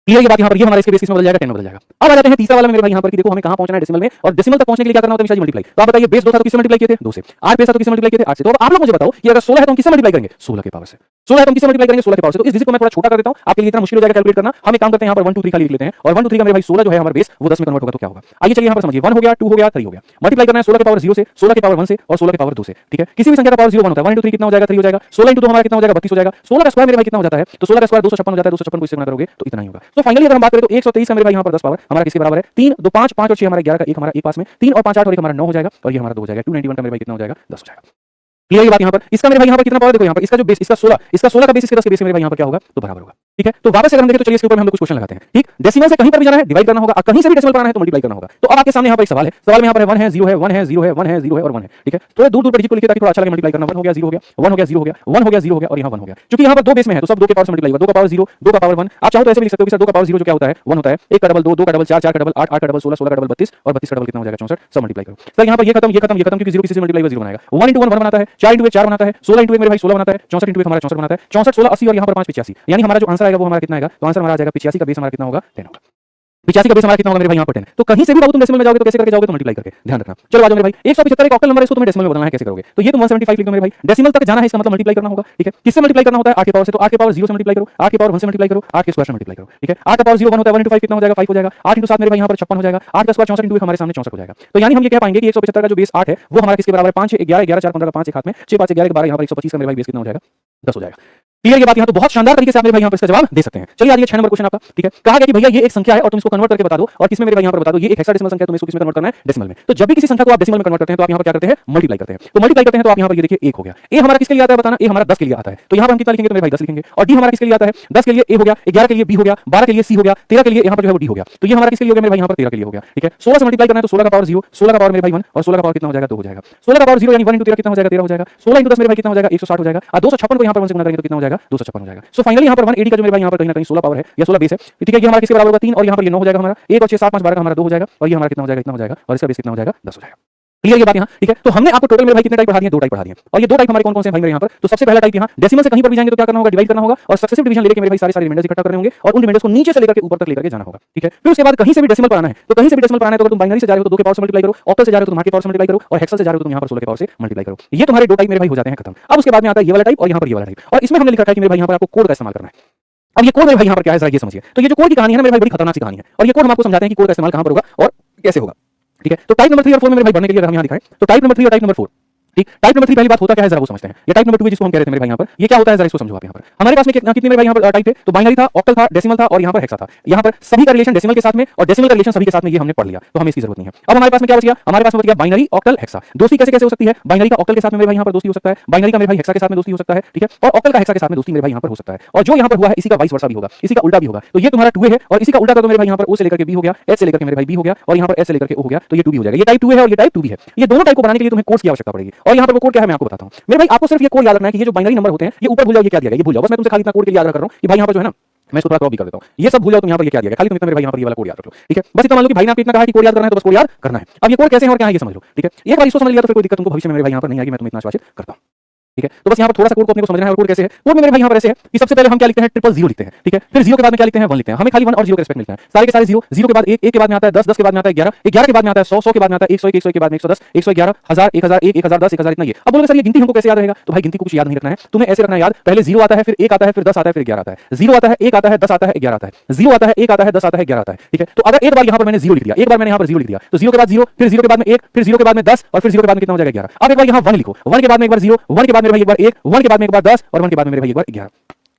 क्लियर ये बात, यहाँ पर ये हमारा इसके बेसिस में बदल जाएगा, 10 में बदल जाएगा। अब आ जाते हैं तीसरा वाला मेरे भाई यहाँ पर कि देखो हमें कहाँ पहुंचना है डेसिमल में, और डेसिमल तक पहुंचने के लिए क्या करना होता है मिश्रा जी, मल्टीप्लाई। तो आप बताइए बेस 2 था तो किससे मल्टीप्लाई किए थे, 2 से। 8 बेस था तो किससे मल्टीप्लाई किए थे, 8 से। तो अब आप लोग मुझे बताओ कि अगर 16 है तो हम किससे मल्टीप्लाई करेंगे, 16 के पावर से। 16 है तो हम किससे मल्टीप्लाई करेंगे, 16 के पावर से। तो इस डिजिट को मैं थोड़ा छोटा कर देता हूं, आपके लिए इतना मुश्किल हो जाएगा कैलकुलेट करना। हम एक काम करते हैं यहाँ पर 1 2 3 खाली लिख लेते हैं, और 1 2 3 का मेरे भाई 16 जो है हमारा बेस वो 10 में कन्वर्ट होगा तो क्या होगा। आइए चलिए यहाँ पर समझिए, 1 हो गया, 2 हो गया, 3 हो गया। मल्टीप्लाई करना है 16 के पावर 0 से, 16 के पावर 1 से और 16 के पावर 2 से, ठीक है। किसी भी संख्या का पावर 0 1 होता है, 1 3 कितना हो जाएगा, 3 हो जाएगा। 16 2 हमारा कितना हो जाएगा, 32 हो जाएगा। 16 का स्क्वायर मेरे भाई कितना हो जाता है, तो 16 का स्क्वायर 256 हो जाता है। 256 को इससे गुणा करोगे तो इतना ही होगा। तो फाइनली अगर हम बात करें तो 123 का मेरे भाई यहाँ पर 10 पावर हमारा किसके बराबर है, 3 2 5 5 और 6 हमारा 11 का एक हमारा एक पास में, 3 और 5 8 और एक हमारा 9 हो जाएगा, और ये हमारा 2 हो जाएगा। 291 का मेरे भाई कितना हो जाएगा, 10 हो जाएगा। क्लियर ये बात यहाँ पर। इसका मेरे भाई यहाँ पर कितना पावर देखो, यहाँ पर इसका जो बेस, इसका 16 का बेस इसके 10 के बेस मेरे भाई यहाँ पर क्या होगा, तो बराबर होगा, ठीक है। तो वापस से अगर हम देखें तो चलिए इसके ऊपर हम कुछ क्वेश्चन लगाते हैं, ठीक। डेसिमल से कहीं पर भी जाना है डिवाइड करना होगा, कहीं से भी डेसिमल बनाना है तो मल्टीप्लाई करना होगा। तो अब आपके सामने यहाँ पर एक सवाल है, सवाल में यहाँ पर 1 है 0 है 1 है 0 है 1 है 0 है और 1 है, ठीक है। थोड़े दूर दूर पर डिजिट को लिखिए ताकि थोड़ा अच्छा लगे मल्टीप्लाई करना। 1 हो गया 0 हो गया 1 हो गया 0 हो गया 1 हो गया 0 हो गया और यहाँ 1 हो गया। क्योंकि यहाँ पर 2 बेस में है तो सब 2 के पावर से मल्टीप्लाई होगा। 2 का पावर 0 2 का पावर 1, आप चाहो तो ऐसे भी लिख सकते हो कि सर 2 का पावर 0 जो क्या होता है 1 होता है, 1 का डबल 2 2 का डबल 4 4 का डबल 8 8 का डबल 16 16 का डबल 32 और 32 का डबल कितना हो जाएगा 64, सब मल्टीप्लाई करो। सर यहाँ पर ये खत्म ये खत्म ये खत्म, क्योंकि 0 किसी से मल्टीप्लाई 0 बनाएगा। 1 × 1 1 बनाता है, 4 × 1 4 बनाता है, 16 × 1 मेरे भाई 16 बनाता है, 64 × 1 हमारा 64 बनाता है, 64 16 80 और यहाँ पर 5 85। यानी हमारा जो आंसर आएगा वो हमारा कितना आएगा, तो आंसर हमारा आ जाएगा 85 का बेस हमारा कितना होगा, 10 होगा। 85 का बेस हमारा कितना होगा मेरे भाई यहाँ पर 10। तो कहीं से भी बाबू तुम डेसिमल में जाओगे तो कैसे करके जाओगे, तो मल्टीप्लाई करके, ध्यान रखना। चलो आ जाओ मेरे भाई, 175 एक ऑक्टल नंबर है, इसको तुम्हें डेसिमल में बदलना है, कैसे करोगे। तो ये तुम 175 लिख दो मेरे भाई। डेसिमल तक जाना है इसका मतलब मल्टीप्लाई करना होगा, ठीक है। किससे मल्टीप्लाई करना होता है, 8 के पावर से। तो 8 के पावर 0 से मल्टीप्लाई करो, 8 के पावर 1 से मल्टीप्लाई करो, 8 के स्क्वायर से मल्टीप्लाई करो, ठीक है। 8 का पावर 0 1 होता है, 1 × 5 कितना हो जाएगा, 5 हो जाएगा। 8 × 7 मेरे भाई यहाँ पर 56 हो जाएगा। 8 का स्क्वायर 64 × 1 हमारे सामने 64 हो जाएगा। तो यानी हम ये कह पाएंगे कि 175 का जो बेस 8 है वो हमारा किसके बराबर है, 5 11 11 4 15 का 5 एक हाथ में, 6 5 11 के 12 यहाँ पर 125 का मेरे भाई बेस कितना हो जाएगा, 10 हो जाएगा। क्लियर ये बात, यहाँ तो बहुत शानदार तरीके से आप मेरे भाई यहाँ पर इसका जवाब दे सकते हैं। चलिए आइए 6 नंबर क्वेश्चन आपका, ठीक है। कहा गया कि भैया ये एक संख्या है और तुम इसको कन्वर्ट करके बता दो, और किसमें मेरे भाई यहाँ पर बता दो ये एक हेक्साडेसिमल संख्या है, तुम्हें इसको किसमें कन्वर्ट करना है, डेसिमल में। तो जब भी किसी संख्या को आप डेसिमल में कन्वर्ट करते हैं तो आप यहाँ पर क्या करते हैं, मल्टीप्लाई करते हैं। तो मल्टीप्लाई करते हैं तो आप यहाँ पर ये देखिए 1 हो गया। ए हमारा किसके लिए आता है बताना, ए हमारा 10 के लिए आता है। तो यहाँ पर हम कितना लिखेंगे, तो मेरे भाई 10 लिखेंगे। और डी हमारा किसके लिए आता है, 10 के लिए ए हो गया, 11 के लिए बी हो गया, 12 के लिए सी हो गया, 13 के लिए यहाँ पर जो है वो डी हो गया। तो ये हमारा किसके लिए हो गया मेरे भाई यहाँ पर 13 के लिए हो गया, ठीक है। 16 से मल्टीप्लाई करना है तो 16 का पावर 0, 16 का पावर मेरे भाई 1 और 16 का पावर कितना हो जाएगा, 2 हो जाएगा। 16 का पावर 0 यानी 1 × 13 कितना हो जाएगा, 13 हो जाएगा। 16 × 10 मेरे भाई कितना हो जाएगा, 160 हो जाएगा। और 256 को यहाँ पर 1 से गुणा करेंगे तो कितना हो जाएगा, 256 हो जाएगा। सो फाइनली यहाँ पर 180 का जो मेरे भाई यहाँ पर कहीं ना कहीं 16 पावर है या 16 बेस है, ठीक है। ये हमारा किसके बराबर होगा, 3 और यहाँ पर ये 9 हो जाएगा हमारा, 1 और 6 7 5 12 का हमारा 2 हो जाएगा, और ये हमारा कितना हो जाएगा, इतना हो जाएगा, और इसका बेस कितना हो जाएगा, 10 हो जाएगा। क्लियर ये बात यहाँ, ठीक है। तो हमने आपको टोटल मेरे भाई कितने टाइप पढ़ा दिए, 2 टाइप पढ़ा दिए। और ये 2 टाइप हमारे कौन कौन से हैं भाई मेरे यहाँ पर। तो सबसे पहला टाइप यहाँ डेसिमल से कहीं पर भी जाएंगे तो क्या करना होगा, डिवाइड करना होगा, और सक्सेसिव डिवीजन लेके मेरे भाई सारे रिमाइंडर्स इकट्ठा करने होंगे और उन रिमाइंडर्स को नीचे से लेकर के ऊपर तक लेकर के जाना होगा, ठीक है। फिर उसके बाद कहीं से भी डेसिमल पढ़ाना है तो कहीं से भी डेसिमल पढ़ाना है तो अगर तुम बाइनरी से जा रहे हो तो 2 के पावर से मल्टीप्लाई करो, ऑक्टल से जा रहे हो तो तुम 8 के पावर से मल्टीप्लाई करो, और हेक्सा से जा रहे हो तो तुम यहाँ पर 16 के पावर से मल्टीप्लाई करो। ये तुम्हारे 2 टाइप मेरे भाई हो जाते हैं खत्म। अब उसके बाद में आता है ये वाला टाइप और यहाँ पर ये वाला टाइप, और इसमें हमने लिखा है कि मेरे भाई यहाँ पर आपको कोड का इस्तेमाल करना है। अब ये कोड मेरे भाई यहाँ पर क्या है, जरा ये समझिए। तो ये जो कोड की कहानी है ना मेरे भाई बड़ी खतरनाक सी कहानी है, और ये कोड हम आपको समझाते हैं कि कोड का इस्तेमाल कहाँ पर होगा और कैसे होगा, ठीक है। तो टाइप नंबर 3 और 4 में मेरे भाई बढ़ने के लिए अगर हम यहाँ दिखाएं तो टाइप नंबर 3 और टाइप नंबर 4, ठीक। टाइप नंबर 3 पहली बात होता क्या है जरा वो समझते हैं। ये टाइप नंबर 2 है जिसको हम कह रहे थे मेरे भाई यहाँ पर, ये क्या होता है जरा इसको समझो आप यहाँ पर। हमारे पास में कितने मेरे भाई यहाँ पर टाइप थे, तो बाइनरी था, ऑक्टल था, डेसिमल था और यहाँ पर हेक्सा था। यहाँ पर सभी का रिलेशन डेसिमल के साथ में और डेसिमल का रिलेशन सभी के साथ में ये हमने पढ़ लिया, तो हमें इसकी जरूरत नहीं है। अब हमारे पास में क्या बच गया, हमारे पास में बच गया बाइनरी, ऑक्टल, हेक्सा। दोस्ती कैसे कैसे हो सकती है, बाइनरी का ऑक्टल के साथ में मेरे भाई यहाँ पर दोस्ती हो सकता है, बाइनरी का मेरे भाई हेक्सा के साथ में दोस्ती हो सकता है, ठीक है। और ऑक्टल का हेक्सा के साथ में दोस्ती मेरे भाई यहाँ पर हो सकता है। और जो यहाँ पर हुआ है इसी का वाइस वर्सा भी होगा, इसी का उल्टा भी होगा। तो ये तुम्हारा 2 है और इसी का उल्टा कर दो मेरे भाई यहाँ पर, ओ से लेकर के बी हो गया, एच से लेकर के मेरे भाई बी हो गया, और यहाँ पर एस से लेकर के ओ हो गया, तो ये 2 भी हो जाएगा। ये टाइप 2 है और ये टाइप 2 भी है। ये दोनों टाइप को बनाने के लिए तुम्हें कोड्स की आवश्यकता पड़ेगी, और यहाँ पर वो कोड क्या है मैं आपको बताता हूँ मेरे भाई। आपको सिर्फ ये कोड याद रखना है कि ये जो बाइनरी नंबर होते हैं ये ऊपर भूल जाओ, ये क्या दिया गया ये भूल जाओ, बस मैं तुमसे खाली इतना कोड के लिए याद कर रहा हूँ कि भाई यहाँ पर जो है ना, मैं इसको थोड़ा क्रॉप भी कर देता हूँ, ये सब भूल जाओ तुम यहाँ पर ये क्या दिया गया, खाली तुम इतना मेरे भाई यहाँ पर ये वाला कोड याद रख लो, ठीक है। बस इतना मान लो कि भाई ने आपको इतना कहा कि कोड याद करना है तो बस कोड याद करना है। अब ये कोड कैसे है और क्या है ये समझ लो, ठीक है। एक बार इसको समझ लिया तो फिर कोई दिक्कत तुमको भविष्य में मेरे भाई यहाँ पर नहीं आएगी, मैं तुम्हें इतना आश्वासित करता हूँ। ठीक है, तो बस यहाँ पर थोड़ा सा कोड को अपने को समझना है। और कोड कैसे है, कोड में मेरे भाई यहाँ पर ऐसे है कि सबसे पहले हम क्या लिखते हैं, 000 लिखते हैं। ठीक है, फिर 0 के बाद में क्या लिखते हैं, 1 लिखते हैं। हमें खाली 1 और 0 का रिस्पेक्ट मिलता है। सारे के सारे 0, 0 के बाद 1, 1 के बाद में आता है 10, 10 के बाद में आता है 11, 11 के बाद में आता है 100, 100 के बाद में आता है 101, 101 के बाद में 110, 111, 1000, 1001, 1010, 1000 इतना ये। अब बोलोगे सर ये गिनती हमको कैसे याद रहेगा, तो भाई गिनती को कुछ याद नहीं रखना है, तुम्हें ऐसे रखना है याद, पहले 0 आता है, फिर 1 आता है, फिर 10 आता है, फिर 11 आता है। 0 आता है, 1 आता है, 10 आता है, 11 आता है। 0 आता है, 1 आता है, 10 आता है, 11 आता है। ठीक है, तो अगर एक बार यहाँ पर मैंने 0 लिख दिया, एक बार मैंने यहाँ पर 0 लिख दिया, तो 0 के बाद 0, फिर 0 के बाद में 1, फिर 0 के बाद में 10 और फिर 0 के बाद में कितना हो जाएगा, 11। अब एक बार यहाँ 1 लिखो, 1 के बाद में एक बार 0, 1 के बाद मेरे भाई एक बार 1, 1 के बाद में एक बार 10 और 1 के बाद में मेरे भाई एक बार 11।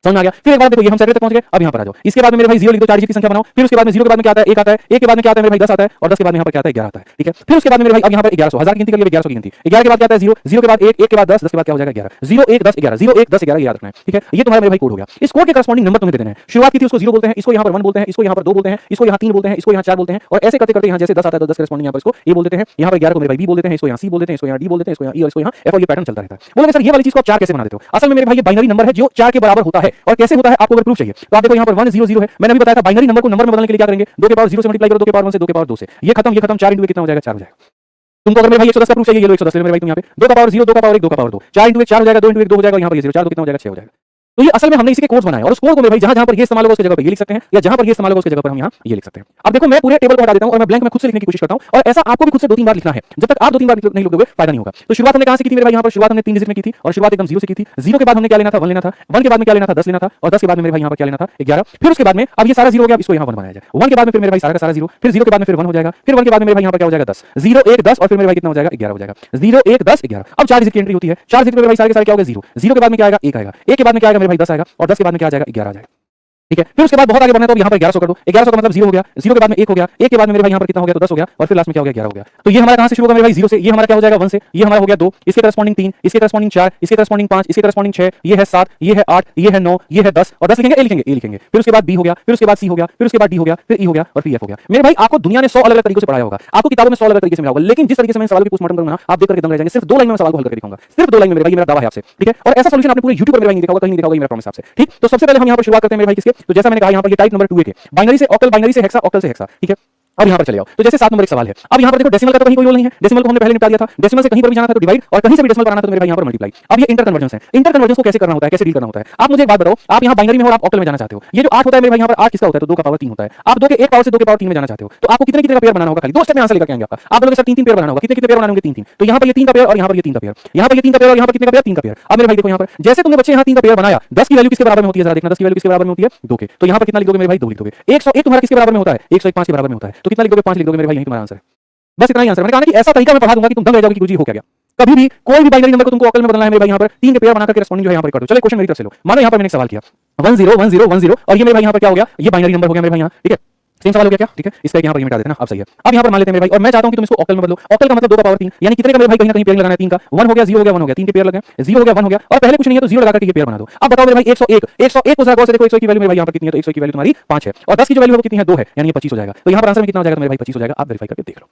समझ में आ गया। फिर एक बार देखो ये हम सेट तक पहुंच गए। अब यहाँ पर आ जाओ, इसके बाद में मेरे भाई 0 लिख दो, 4 डिजिट की संख्या बनाओ। फिर उसके बाद में 0 के बाद में क्या आता है, 1 आता है, 1 के बाद में क्या आता है मेरे भाई 10 आता है और 10 के बाद में यहाँ पर क्या आता है, 11 आता है। ठीक है, फिर उसके बाद में मेरे भाई अब यहाँ पर 1100, 1000 की गिनती करिए, 1100 की गिनती। 11 के बाद क्या आता है 0, 0 के बाद 1, 1 के बाद 10, 10 के बाद क्या हो जाएगा 11, 0 1 10 11, 0 1 10 11 याद रखना है। ठीक है, ये तुम्हारा मेरे भाई कोड हो गया। इस कोड के करस्पॉन्डिंग नंबर तुम्हें दे देना है। शुरुआत की थी उसको 0 बोलते हैं, इसको यहाँ पर 1 बोलते हैं, इसको यहाँ पर 2 बोलते हैं, इसको यहाँ 3 बोलते हैं, इसको यहाँ 4 बोलते हैं और ऐसे करते करते यहाँ जैसे 10 आता है तो 10 करस्पॉन्डिंग यहाँ पर इसको ए बोल देते हैं। यहाँ पर 11 को मेरे भाई बी बोल देते हैं, इसको यहाँ सी बोल देते हैं, इसको यहाँ डी बोल देते हैं, इसको यहाँ ई और इसको यहाँ एफ और ये पैटर्न चलता रहता है। बोलोगे सर ये वाली चीज को आप 4 कैसे बना देते हो? असल में मेरे भाई ये बाइनरी नंबर है जो 4 के बराबर होता है। और कैसे होता है आपको अगर प्रूफ चाहिए तो आप देखो यहाँ पर 1 0 0 है। मैंने अभी बताया था बाइनरी नंबर को नंबर में बदलने के लिए क्या करेंगे, 2 के पावर 0 से मल्टीप्लाई करो, 2 के पावर 1 से, 2 के पावर 2 से, ये खत्म 4 इंटू कितना हो जाएगा, 4 हो जाएगा। तुमको अगर मेरे भाई 110 का प्रूफ चाहिए, ये लो 110 मेरे भाई तुम यहाँ पे 2 का पावर 0, 2 का पावर 1, 2 का पावर 2, 4 इंटू 1 4 हो जाएगा, 2 इंटू 1 2 हो जाएगा, यहाँ पर ये 0 4 2 कितना हो जाएगा, 6 हो जाएगा। तो ये असल में हमने इसी के कोड्स बनाए और उस कोड को मेरे भाई जहां जहां पर ये इस्तेमाल होगा उसकी जगह पर ये लिख सकते हैं या जहां पर ये इस्तेमाल होगा उसकी जगह पर हम यहाँ ये लिख सकते हैं। अब देखो मैं पूरे टेबल को हटा देता हूं और मैं ब्लैंक में खुद से लिखने की कोशिश करता हूं और ऐसा आपको भी खुद से 2-3 बार लिखना है। जब तक आप 2-3 बार नहीं लिखोगे फायदा नहीं होगा। तो शुरुआत हमने कहां से की थी मेरे भाई, यहाँ पर शुरुआत हमने 3 डिजिट में की थी और शुरुआत एकदम 0 से की थी। 0 के बाद हमने क्या लेना था, 1 लेना था, 1 के बाद में क्या लेना था, 10 लेना था और 10 के बाद में मेरे भाई यहाँ पर क्या लेना था, 11। फिर उसके बाद में अब ये सारा 0 हो गया, इसको यहाँ 1 बनाया जाए। 1 के बाद में फिर मेरे भाई सारा का सारा 0, फिर 0 के बाद में फिर 1 हो जाएगा, फिर 1 के बाद में मेरे भाई यहाँ पर क्या हो जाएगा 10, 0 1 10 और फिर मेरे भाई कितना हो जाएगा 11 हो जाएगा, 0 1 10 11। अब 4 डिजिट की एंट्री होती है, 4 डिजिट में मेरे भाई सारे के सारे क्या हो गए 0, 0 के बाद में क्या आएगा 1 आएगा, 1 के बाद में क्या आएगा मेरे भाई 10 आएगा और 10 के बाद में क्या आ जाएगा 11 आ जाएगा। ठीक है, फिर उसके बाद बहुत आगे बढ़ना है तो यहाँ पर 1100 कर दो, 1100 का मतलब 0 हो गया, 0 के बाद में 1 हो गया, 1 के बाद में मेरे भाई यहाँ पर कितना हो गया तो 10 हो गया और फिर लास्ट में क्या हो गया 11 हो गया। तो ये हमारा कहां से शुरू होगा मेरे भाई 0 से, ये हमारा क्या हो जाएगा 1 से, ये हमारा हो गया 2, इसके करस्पॉन्डिंग 3, इसके करस्पॉन्डिंग 4, इसके करस्पॉन्डिंग 5, इसके करस्पॉन्डिंग 6, ये है 7, ये है 8, ये है 9, ये है 10 और 10 लिखेंगे ए लिखेंगे। फिर उसके बाद बी हो गया, फिर उसके बाद सी हो गया, फिर उसके बाद डी हो गया, फिर ई हो गया और फिर एफ हो गया। मेरे भाई आपको दुनिया ने 100 अलग-अलग तरीकों से पढ़ाया होगा, आपको किताबों में 100 अलग तरीके से मिला होगा, लेकिन जिस तरीके से मैं सवाल की पोस्टमार्टम करूंगा आप देख करके दंग रह जाएंगे। सिर्फ 2 लाइन में सवाल को हल करके दिखाऊंगा, सिर्फ 2 लाइन में मेरे भाई, ये मेरा दावा है आपसे। ठीक है, और ऐसा सॉल्यूशन आपने पूरे YouTube पर मेरे भाई नहीं देखा होगा, कहीं नहीं देखा होगा, ये मेरा प्रॉमिस आपसे। ठीक, तो सबसे पहले हम यहाँ पर शुरुआत करते हैं मेरे भाई किसके, तो जैसा मैंने कहा यहाँ पर ये टाइप नंबर 2 के बाइनरी से ऑक्टल, बाइनरी से हेक्सा, ऑक्टल से हेक्सा। ठीक है, अब यहाँ पर चले आओ तो जैसे 7 नंबर एक सवाल है। अब यहाँ पर देखो डेसिमल का तो कहीं कोई रोल नहीं है, डेसिमल को हमने पहले निपटा दिया था, डेसिमल से कहीं पर भी जाना था तो डिवाइड और कहीं से भी डेसिमल बनाना था तो मेरे भाई यहाँ पर मल्टीप्लाई। अब ये इंटर कन्वर्जेंस है, इंटर कन्वर्जेंस को कैसे करना होता है, कैसे डील करना होता है। आप मुझे एक बात बताओ, आप यहाँ बाइनरी में हो और आप ऑक्टल में जाना चाहते हो, ये जो 8 होता है मेरे भाई यहाँ पर 8 किसका होता है, तो 2 का पावर 3 होता है। आप 2 के 1 पावर से 2 के पावर 3 में जाना चाहते हो तो आपको कितने कितने का पेयर बनाना होगा, खाली 2 स्टेप में आंसर लेकर आएंगे आपका। आप बोलोगे सर 3 पेयर बनाना होगा, कितने कितने पेयर बनाने होंगे, 3 तो यहाँ पर ये 3 का पेयर और यहाँ पर ये 3 का पेयर, यहाँ पर ये 3 का पेयर और यहाँ पर कितने का पेयर, 3 का पेयर। अब मेरे भाई देखो यहाँ पर जैसे तुमने बच्चे यहाँ 3 का पेयर बनाया, 10 की वैल्यू किसके बराबर में होती है, जरा देखना 10 की वैल्यू किसके बराबर में होती है, 2 के। तो यहाँ पर कितना लिख दोगे मेरे भाई, 2 लिख दोगे। 101 तुम्हारा किसके बराबर में होता है, 101 5 के बराबर में होता है, तो कितना लिख दोगे, 5 लिख दोगे मेरे भाई, यही तुम्हारा आंसर है। बस इतना ही आंसर। मैंने कहा ना कि ऐसा तरीका मैं पढ़ा दूंगा कि तुम दंग रह जाओगे कि गुरुजी हो क्या गया। कभी भी कोई भी बाइनरी नंबर को तुमको ऑक्टल में बदलना है मेरे भाई, यहाँ पर 3 के पेयर बनाकर करस्पॉन्डिंग जो है यहाँ पर कर दो। चलो क्वेश्चन मेरी तरफ से लो, मानो यहाँ पर मैंने एक सवाल किया 10 10 10 और ये मेरे भाई यहाँ पर क्या हो गया, ये बाइनरी नंबर हो गया मेरे भाई यहाँ। ठीक है, सेम सवाल हो गया क्या, ठीक है, इसका यहाँ पर ये मिटा देते हैं ना, अब सही है। अब यहाँ पर मान लेते हैं मेरे भाई और मैं चाहता हूं कि तुम इसको ऑक्टल में बदलो। ऑक्टल का मतलब 2 का पावर 3 यानी कितने का मेरे भाई, कहीं ना कहीं पेयर लगाना है 3 का, 1 हो गया 0 हो गया 1 हो गया, 3 के पेयर लगे, 0 हो गया 1 हो गया और पहले कुछ नहीं है तो 0 लगा करके ये पेयर बना दो। अब बताओ मेरे भाई 101 को जरा गौर से देखो, 101 की वैल्यू मेरे भाई यहाँ पर कितनी है, तो 101 की वैल्यू तुम्हारी 5 है और 10 की जो वैल्यू है वो कितनी है, 2 है, यानी ये 25 हो जाएगा। तो यहाँ पर आंसर में कितना हो जाएगा मेरे भाई, 25 हो जाएगा। आप वेरीफाई करके देख लो,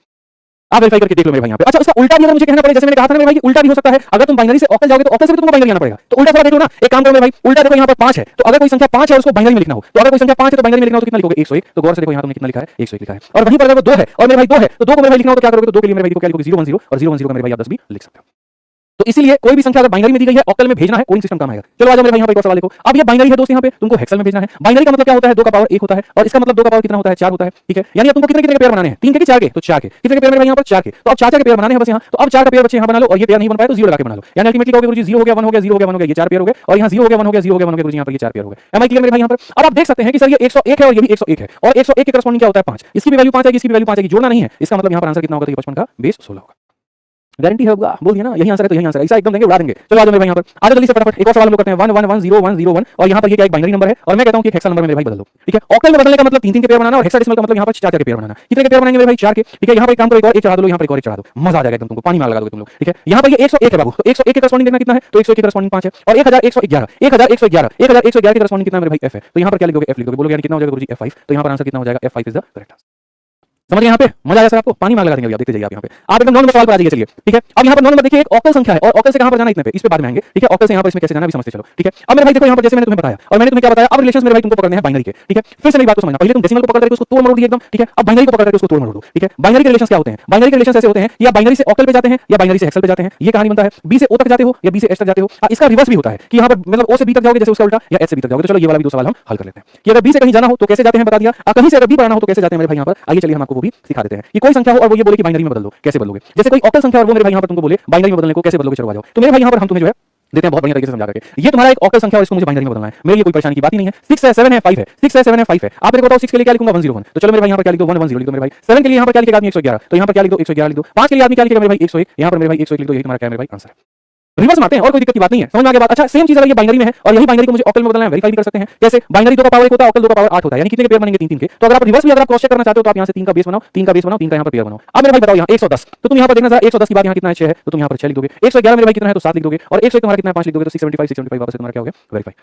आप वेरीफाई करके देख लो मेरे भाई यहाँ पे। अच्छा इसका उल्टा भी अगर मुझे कहना पड़े, जैसे मैंने कहा था ना मेरे भाई उल्टा भी हो सकता है, अगर तुम बाइनरी से ऑक्टल जाओगे तो ऑक्टल से भी तुमको बाइनरी आना पड़ेगा, तो उल्टा थोड़ा देख लो ना। एक काम करो मेरे भाई, उल्टा देखो यहाँ पर 5 है तो अगर कोई संख्या 5 है और उसको बाइनरी में लिखना हो, तो अगर कोई संख्या 5 है तो बाइनरी में लिखना हो तो कितना लिखोगे, 101। तो गौर से देखो यहाँ तुमने कितना लिखा है, 101 लिखा है। और वहीं पर अगर वो 2 है और मेरे भाई 2 है तो 2 को मेरे भाई लिखना हो तो क्या करोगे, तो 2 के लिए मेरे भाई को क्या लिखोगे, 0 1 0 और 0 1 0 का मेरे भाई आप 10 भी लिख सकते हो। तो इसीलिए कोई भी संख्या अगर बाइनरी में दी गई है ऑक्टल में भेजना है, कोडिंग सिस्टम काम आएगा। चलो आ जाओ मेरे भाई यहाँ पे एक और सवाल देखो। अब ये बाइनरी है दोस्त, यहाँ पे तुमको हेक्सल में भेजना है। बाइनरी का मतलब क्या होता है, 2 का पावर 1 होता है और इसका मतलब 2 का पावर कितना होता है, 4 होता है। ठीक है, यानी अब तुमको कितने कितने पेयर बनाने हैं, 3 के कि 4 के, तो 4 के। कितने के पेयर मेरे भाई यहाँ पर 4 के, तो अब 4 के पेयर बनाने हैं बस यहाँ। तो अब 4 का पेयर बच्चे यहाँ बना लो और ये पेयर नहीं बन पाए तो 0 लगा के बना लो, यानी अल्टीमेटली कहोगे गुरुजी 0 हो गया 1 हो गया 0 हो गया 1 हो गया, ये 4 पेयर हो गए और यहाँ 0 हो गया 1 हो गया 0 हो गया 1 हो गया, गुरुजी यहाँ पर ये 4 पेयर हो गए। एम आई क्लियर मेरे भाई यहाँ पर। अब आप देख सकते हैं कि सर ये 101 है और ये भी 101 है और 101 के करस्पॉन्डिंग क्या होता है 5, इसकी भी वैल्यू 5 है, इसकी भी वैल्यू 5 है, जोड़ना नहीं है। इसका मतलब यहाँ पर आंसर कितना होगा, तो 55 का बेस 16 होगा। गारंटी होगा, बोल दिया ना, यही आंसर है तो यही आंसर है, ऐसा एकदम देंगे उड़ा देंगे। चलो आ जाओ मेरे भाई यहाँ पर, आ जाओ जल्दी से फटाफट एक और सवाल हम लोग करते हैं। 1 1 1 0 1 0 1 और यहाँ पर ये क्या एक बाइनरी नंबर है और मैं कहता हूँ कि एक हेक्सा नंबर मेरे भाई बदल दो। ठीक है, ऑक्टल में बदलने का मतलब 3 के पेयर बनाना और हेक्साडेसिमल का मतलब यहाँ पर 4 के पेयर बनाना। कितने के पेयर बनाएंगे मेरे भाई, 4 के। ठीक है, यहाँ पर एक काम करो, एक और एक चढ़ा दो, यहाँ पर एक और एक चढ़ा दो, मजा आ जाएगा एकदम, तुमको पानी मार लगा दोगे तुम लोग। ठीक है, यहाँ पर ये 101 है बाबू, तो 101 के करस्पॉन्डिंग देखना कितना है, तो 101 के करस्पॉन्डिंग 5 है और 1111 1111 के करस्पॉन्डिंग कितना मेरे भाई, f है। तो यहाँ पर क्या लिखोगे, f लिखोगे, बोलोगे यानी कितना हो जाएगा गुरुजी, f5। तो यहाँ पर आंसर कितना हो जाएगा, f5 is the correct answer. समझ गए यहाँ पे? मजा आया सर आपको? पानी मांग लगा देंगे, आप देखते जाइए। आप यहाँ पे आप एकदम 9 नंबर सवाल पर आ जाइए। चलिए ठीक है, अब यहाँ पर 9 नंबर देखिए, एक ऑक्टल संख्या है और ऑक्टल से कहां पर जाना, इतने पे, इस पे बाद में आएंगे। ठीक है, ऑक्टल से यहाँ पर इसमें कैसे जाना भी समझते चलो। ठीक है, अब मेरे भाई देखो यहाँ पर जैसे मैंने तुम्हें बताया और मैंने तुम्हें क्या बताया, अब रिलेशंस मेरे भाई तुमको पकड़ने हैं बाइनरी के। ठीक है, फिर से मेरी बात को समझना, पहले तुम डेसिमल को पकड़ करके उसको तोड़ मरोड़ दिए एकदम। ठीक है, अब बाइनरी को पकड़ करके उसको तोड़ मरोड़ दो। ठीक है, बाइनरी के रिलेशंस क्या होते हैं? बाइनरी के रिलेशंस ऐसे होते हैं, या बाइनरी से ऑक्टल पे जाते हैं या बाइनरी से हेक्सल पे जाते हैं। ये कहानी बनता है। बी से ओ तक जाते हो या बी से एच तक जाते हो। इसका रिवर्स भी होता है कि यहाँ पर मतलब ओ से बी तक जाओगे जैसे उसका उल्टा, या एच से बी तक जाओगे। तो चलो ये वाला भी दो सवाल हम हल कर लेते हैं कि अगर बी से कहीं जाना हो तो कैसे जाते हैं, बता दिया। कहीं से अगर बी पर आना हो तो कैसे जाते हैं मेरे भाई यहाँ पर। आइए चलिए हम आपको वो भी सिखा देते हैं कि कोई संख्या हो और वो ये बोले कि बाइनरी में बदल दो, कैसे बदलोगे। जैसे कोई ऑक्टल संख्या और वो मेरे भाई यहाँ पर तुमको बोले बाइनरी में बदलने को, कैसे बदलोगे, चलो आ जाओ। तो मेरे भाई यहाँ पर हम तुम्हें जो है देते हैं बहुत बढ़िया तरीके से समझा करके। ये तुम्हारा एक ऑक्टल संख्या और इसको मुझे बाइनरी में बदलना है, मेरे लिए कोई परेशानी की बात ही नहीं है। 6 है 7 है 5 है, 6 है 7 है 5 है। आप मेरे को बताओ 6 के लिए क्या लिखूंगा, 101। तो चलो मेरे भाई यहाँ पर क्या लिख दो, 110 लिख दो मेरे भाई। 7 के लिए यहाँ पर क्या लिखेगा आदमी, 111। तो यहाँ पर क्या लिख दो, 111 लिख दो। 5 के लिए आदमी क्या लिखेगा मेरे भाई, 101। यहाँ पर मेरे भाई 101 लिख दो। यही तुम्हारा क्या है मेरे भाई, आंसर है। रिवर्स मारते हैं और कोई दिक्कत की बात नहीं है, समझ में आ गया बात। अच्छा, सेम चीज अगर ये बाइनरी में है और यही बाइनरी को मुझे ऑक्टल में बदलना है, वेरीफाई भी कर सकते हैं। कैसे? बाइनरी 2 का पावर 1 होता है, ऑक्टल 2 का पावर 8 होता है, यानी कितने के पेयर बनेंगे, 3 3 के। तो अगर आप रिवर्स भी अगर आप क्रॉस चेक करना चाहते हो तो आप यहाँ से 3 का बेस बनाओ, 3 का बेस बनाओ, 3 का यहाँ पर पेयर बनाओ। अब मेरे भाई बताओ यहाँ 110, तो तुम यहाँ पर देखना जरा 110 की बात यहाँ कितना है, 6 है, तो तुम यहाँ पर 6 लिख दोगे। 111 मेरे भाई कितना है, तो 7 लिख दोगे, और 101 तुम्हारा कितना है, 5 लिख दोगे, तो 675 675 वापस से तुम्हारा क्या हो गया, वेरीफाई।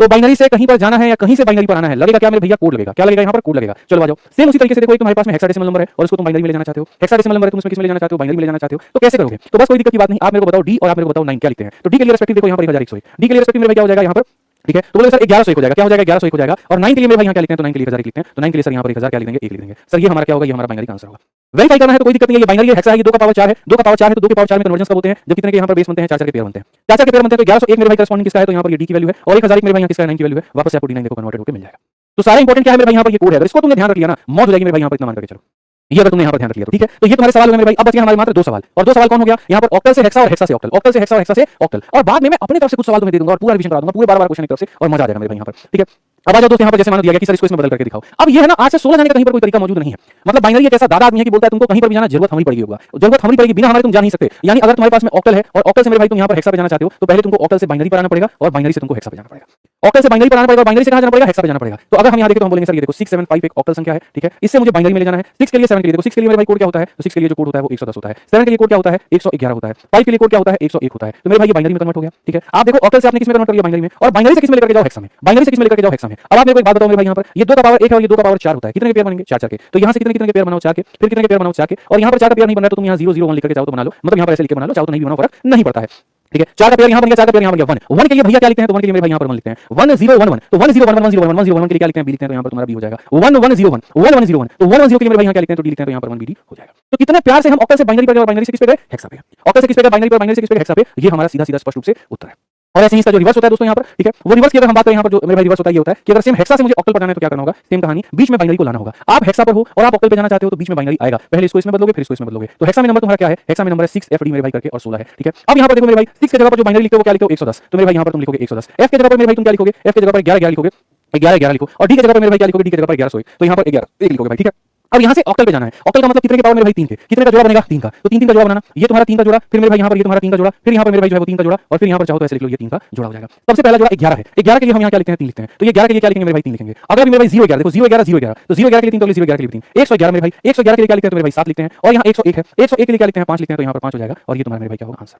तो बाइनरी से कहीं पर जाना है या कहीं से बाइनरी पर आना है, लगेगा क्या मेरे भैया, कोड लगेगा। क्या लगेगा यहाँ पर, कोड लगेगा। चलो आ जाओ, सेम उसी तरीके से देखो, एक तुम्हारे पास में हेक्साडेसिमल नंबर है और उसको तुम बाइनरी में ले जाना चाहते हो। हेक्साडेसिमल नंबर है, तुम इसमें किस में ले जाना चाहते हो, बाइनरी में ले जाना चाहते हो। तो कैसे करोगे? तो बस कोई दिक्कत की बात नहीं, आप मेरे को बताओ डी और आप मेरे को बताओ 9 क्या लिखते हैं। तो डी के लिए रिस्पेक्टिव देखो यहाँ पर 1101, डी के लिए रिस्पेक्टिव मेरे भाई क्या हो जाएगा यहाँ पर, ठीक है। तो बोले सर 1101 हो जाएगा, क्या हो जाएगा, 1101 हो जाएगा। और 9 के लिए मेरे भाई यहाँ क्या लिखते हैं, तो 9 के लिए 1000 लिखते हैं। तो 9 के लिए सर यहाँ पर 1000 क्या लिख देंगे, 1 लिख देंगे। सर ये हमारा क्या होगा, ये हमारा बाइनरी का आंसर होगा। वेरीफाई करना है तो कोई दिक्कत नहीं है, ये बाइनरी हेक्सा है, ये 2 का पावर 4 है, 2 का पावर 4 है, तो 2 के पावर 4 में कन्वर्जन कब होते हैं, जब कितने के यहाँ पर बेस बनते हैं, 4 के पेयर बनते हैं। 4 के पेयर बनते हैं, तो 1101 मेरे भाई करस्पॉन्डिंग किसका है, तो यहाँ पर ये डी की वैल्यू है, और 1000 मेरे भाई यहाँ किसका है, 9 की वैल्यू है। वापस से आपको D9 देखो कन्वर्टेड होकर मिल जाएगा। तो सारा इंपॉर्टेंट क्या है मेरे भाई यहाँ पर, ये कोड है। अगर इसको तुमने ध्यान रख लिया ना, मौज हो जाएगी मेरे भाई यहाँ पर, इतना मान करके चलो। ये अगर तुमने यहाँ पर ध्यान रख लिया तो ठीक है। तो ये तुम्हारे सवाल हो गए मेरे भाई। अब बच गए हमारे मात्र 2 सवाल, और 2 सवाल कौन हो गया यहाँ पर, ऑक्टल से हेक्सा और हेक्सा से ऑक्टल, ऑक्टल से हेक्सा और हेक्सा से ऑक्टल। और बाद में मैं अपनी तरफ से कुछ सवाल तुम्हें दे दूंगा और पूरा रिवीजन करा दूंगा, पूरे बार-बार क्वेश्चन की तरफ से, और मजा आ जाएगा मेरे भाई यहाँ पर। ठीक है, अब आ जाओ दोस्त, यहाँ पर जैसे मान दिया गया कि सर इसको इसमें बदल करके दिखाओ। अब ये है ना, आज से 16 जाने का कहीं पर कोई तरीका मौजूद नहीं है। मतलब बाइनरी एक ऐसा दादा आदमी है कि बोलता है तुमको कहीं पर भी जाना, जरूरत हमारी पड़ेगी होगा, जरूरत हमारी पड़ेगी, बिना हमारे तुम जा नहीं सकते। यानी अगर तुम्हारे पास में ऑक्टल है और ऑक्टल से मेरे भाई तुम यहाँ पर हेक्सा पे जाना चाहते हो, तो पहले तुमको ऑक्टल से बाइनरी पर आना पड़ेगा और बाइनरी से तुमको हेक्सा पे जाना पड़ेगा। ऑक्टल से बाइनरी पर आना पड़ेगा और बाइनरी से कहां जाना पड़ेगा, हेक्सा पे जाना पड़ेगा। तो अगर हम यहाँ देखें तो हम बोलेंगे सर ये देखो 675 एक ऑक्टल संख्या है, ठीक है, इससे मुझे बाइनरी में ले जाना है। 6 के लिए 7 के लिए देखो, 6 के लिए मेरे भाई कोड क्या होता है, तो 6 के लिए जो कोड होता है वो 110 होता है। 7 के लिए कोड क्या होता है, 111 होता है। 5 के लिए कोड क्या होता है, 101 होता है। तो मेरे भाई ये बाइनरी में कन्वर्ट हो गया। ठीक है, आप देखो ऑक्टल से आपने किस में कन्वर्ट कर दिया, बाइनरी में, और बाइनरी से किस में लेकर के जाओ, हेक्सा में। बाइनरी से किस में लेकर के जाओ, हेक्सा में। अब आप मेरे को एक बात बताओ मेरे भाई यहाँ पर, ये 2 का पावर 1 है और ये 2 का पावर 4 होता है, कितने के पेयर बनेंगे, 4 4 के। तो यहाँ से कितने के पेयर बनाओ, 4 के, फिर कितने के पेयर बनाओ, 4 के, और यहाँ पर 4 का पेयर नहीं बन रहा तो तुम यहाँ 0 0 1 लिख के जाओ तो बना लो, मतलब यहाँ पर ऐसे लिख के बना लो, चाहो तो नहीं भी बनाओ, फर्क नहीं पड़ता है। ठीक है, 4 का पेयर यहाँ बन गया, 4 का पेयर यहाँ बन गया 1 1 के लिए भैया क्या लिखते हैं, तो 1 के लिए मेरे भाई यहाँ पर 1 लिखते हैं, 1 0 1 1। तो 1 0 1 1 0 1 1 0 1 के लिए क्या लिखते हैं, बी लिखते हैं, तो यहाँ पर तुम्हारा बी हो जाएगा 1 1 0 1 1 1 0 1। तो 1 1 0 के लिए मेरे भाई यहाँ क्या लिखते हैं, तो डी लिखते हैं, तो यहाँ पर 1 बी डी हो जाएगा। तो कितने प्यार से हम ऑक्टल से बाइनरी पर गए और बाइनरी से किस पे गए, हेक्सा पे। ऑक्टल से किस पे गए, बाइनरी पर, बाइनरी से किस पे, हेक्सा पे। ये हमारा सीधा सीधा स्पष्ट रूप से उत्तर है। और ऐसे ही इसका जो रिवर्स होता है दोस्तों यहाँ पर, ठीक है, वो रिवर्स की अगर हम बात करें यहाँ पर, जो मेरे भाई रिवर्स होता है, ये होता है कि अगर सेम हेक्सा से मुझे ऑक्टल पर जाना है तो क्या करना होगा, सेम कहानी, बीच में बाइनरी को लाना होगा। आप हेक्सा पर हो और आप ऑक्टल पे जाना चाहते हो तो बीच में बाइनरी आएगा, पहले इसको इसमें बदलोगे फिर इसको इसमें बदलोगे। तो हेक्सा में नंबर तुम्हारा क्या है, हेक्सा में नंबर है 6FD मेरे भाई करके और 16 है। ठीक है, अब यहाँ पर देखो मेरे भाई 6 के जगह पर जो बाइनरी लिखते हो वो क्या लिखते हो, 110। तो मेरे भाई यहाँ पर तुम लिखोगे 110। F के जगह पर मेरे भाई तुम क्या लिखोगे, F के जगह पर 11 11 लिखोगे, 11 11 लिखो। और D के जगह पर मेरे भाई क्या लिखोगे, D के जगह पर 1101। तो यहाँ पर 11 1 लिखोगे भाई। ठीक है, अब यहाँ से ऑक्टल पे जाना है। ऑक्टल का मतलब कितने के पावर मेरे भाई 3 के, कितने का जोड़ा बनेगा, 3 का। तो 3 3 का जोड़ा बनाना, ये तुम्हारा 3 का जोड़ा, फिर मेरे भाई यहाँ पर ये तुम्हारा 3 का जोड़ा, फिर यहाँ पर मेरे भाई जो है वो 3 का जोड़ा, और फिर यहाँ पर चाहो तो ऐसे लिख लो, ये 3 का जोड़ा हो जाएगा। सबसे पहला जोड़ा 11 है, 11 के लिए हम यहाँ क्या लिखते हैं, 3 लिखते हैं। तो ये 11 के लिए क्या लिखेंगे मेरे भाई, 3 लिखेंगे। अगर मेरे भाई 0 11 देखो 0 11 0 11, तो 0 11 के लिए 3, तो 0 11 के लिए 3, 111 मेरे भाई, 111 के लिए क्या लिखते हैं, तो मेरे भाई 7 लिखते हैं। और यहाँ 101 है, 101 के लिए क्या लिखते हैं, 5 लिखते हैं, तो यहाँ पर 5 हो जाएगा। और ये तुम्हारा मेरे भाई क्या होगा, आंसर।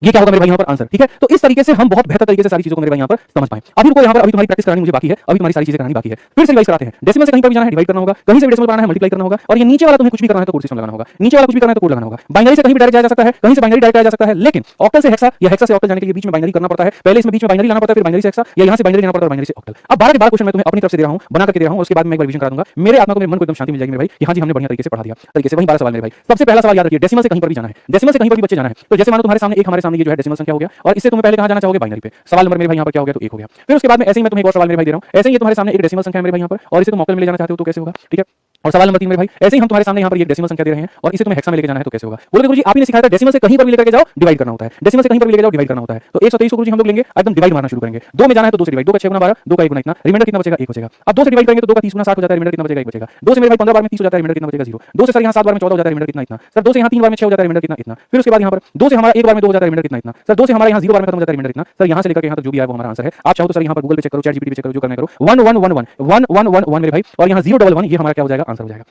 ये क्या होगा मेरे भाई यहाँ पर, आंसर। ठीक है, तो इस तरीके से हम बहुत बेहतर तरीके से सारी चीजों को मेरे भाई यहाँ पर समझ पाएं। अभी रुको, यहाँ पर अभी तुम्हारी प्रैक्टिस करानी मुझे बाकी है, अभी तुम्हारी सारी चीजें करानी बाकी है। फिर से रिवाइज कराते हैं। डेसिमल से कहीं पर भी जाना है, डिवाइड करना होगा, कहीं से भी डेसिमल बनाना है, मल्टीप्लाई करना होगा, और ये नीचे वाला तुम्हें कुछ भी करना है तो कोड सिस्टम लगाना होगा, नीचे वाला कुछ भी करना है तो कोड लगाना होगा। बाइनरी से कहीं भी डायरेक्ट जाया जा सकता है, कहीं से बाइनरी डायरेक्ट जाया जा सकता है, लेकिन ऑक्टल से हेक्सा या हेक्सा से ऑक्टल जाने के लिए बीच में बाइनरी करना पड़ता है। पहले इसमें बीच में बाइनरी लाना पड़ता है, फिर बाइनरी से हेक्सा, या यहाँ से बाइनरी लेना पड़ता है, बाइनरी से ऑक्टल। अब 12 के 12 क्वेश्चन मैं तुम्हें अपनी तरफ से दे रहा हूँ, बना करके दे रहा हूँ, उसके बाद मैं एक बार रिवीजन करा दूंगा। मेरे आत्मा को, मेरे मन को एकदम शांति मिल जाएगी मेरे भाई, यहाँ जी हमने बढ़िया तरीके से पढ़ा दिया तरीके से। वही 12 सवाल मेरे भाई। सबसे पहला सवाल याद रखिए, डेसिमल से कहीं पर भी जाना है, डेसिमल से कहीं पर भी बच्चे जाना है। तो जैसे मानो तुम्हारे सामने एक, हमारे सामने ये जो है डेसिमल संख्या हो गया, और इससे तुम्हें पहले कहां जाना चाहोगे, बाइनरी पे। सवाल नंबर मेरे भाई यहाँ पर क्या हो गया, तो 1 हो गया। फिर उसके बाद में ऐसे ही मैं तुम्हें एक और सवाल मेरे भाई दे रहा हूँ, ऐसे ही ये तुम्हारे सामने एक डेसिमल संख्या है मेरे भाई यहाँ पर, और इसे तुम ऑक्टल में ले जाना चाहते हो तो कैसे होगा। ठीक है, और सवाल नंबर 3 मेरे भाई, ऐसे ही हम तुम्हारे सामने यहाँ पर एक डेसिमल संख्या दे रहे हैं और इसे तुम्हें हेक्सा में लेके जाना है तो कैसे होगा। बोले गुरुजी आप ही ने सिखाया था डेसिमल से कहीं पर भी लेकर के जाओ, डिवाइड करना होता है, डेसिमल से कहीं पर भी लेकर जाओ, डिवाइड करना होता है। तो 123 को गुरुजी हम लोग लेंगे, एकदम डिवाइड मारना शुरू करेंगे। 2 में जाना है तो 2 से डिवाइड, 2 का 6 गुना 12, 2 का 1 गुना इतना, रिमाइंडर कितना बचेगा, 1 बचेगा। अब 2 से डिवाइड करेंगे तो 2 का 30 गुना 60 हो जाता है, रिमाइंडर कितना बचेगा, 1 बचेगा। 2 से मेरे भाई 15 बार में 30 हो जाता है, रिमाइंडर कितना बचेगा, 0। 2 से सर यहाँ 7 बार में 14 हो जाता है, रिमाइंडर कितना इतना। सर 2 से यहाँ 3 बार में 6 हो जाता है, रिमाइंडर कितना इतना। फिर उसके बाद यहाँ पर 2 से हमारा 1 बार में 2 हो जाता है, रिमाइंडर कितना इतना। सर 2 से हमारा यहाँ 0 बार में खत्म हो जाता है, रिमाइंडर कितना। सर यहाँ से लेकर के यहाँ तक जो भी है वो हमारा आंसर है। आप चाहो तो सर यहाँ पर गूगल पे चेक करो, चैट जीपीटी पे चेक करो, जो करना करो। 1 1 1 1 1 1 1 1 मेरे भाई, और यहाँ 0 1 1 ये हमारा क्या हो जाएगा, आंसर हो जाएगा।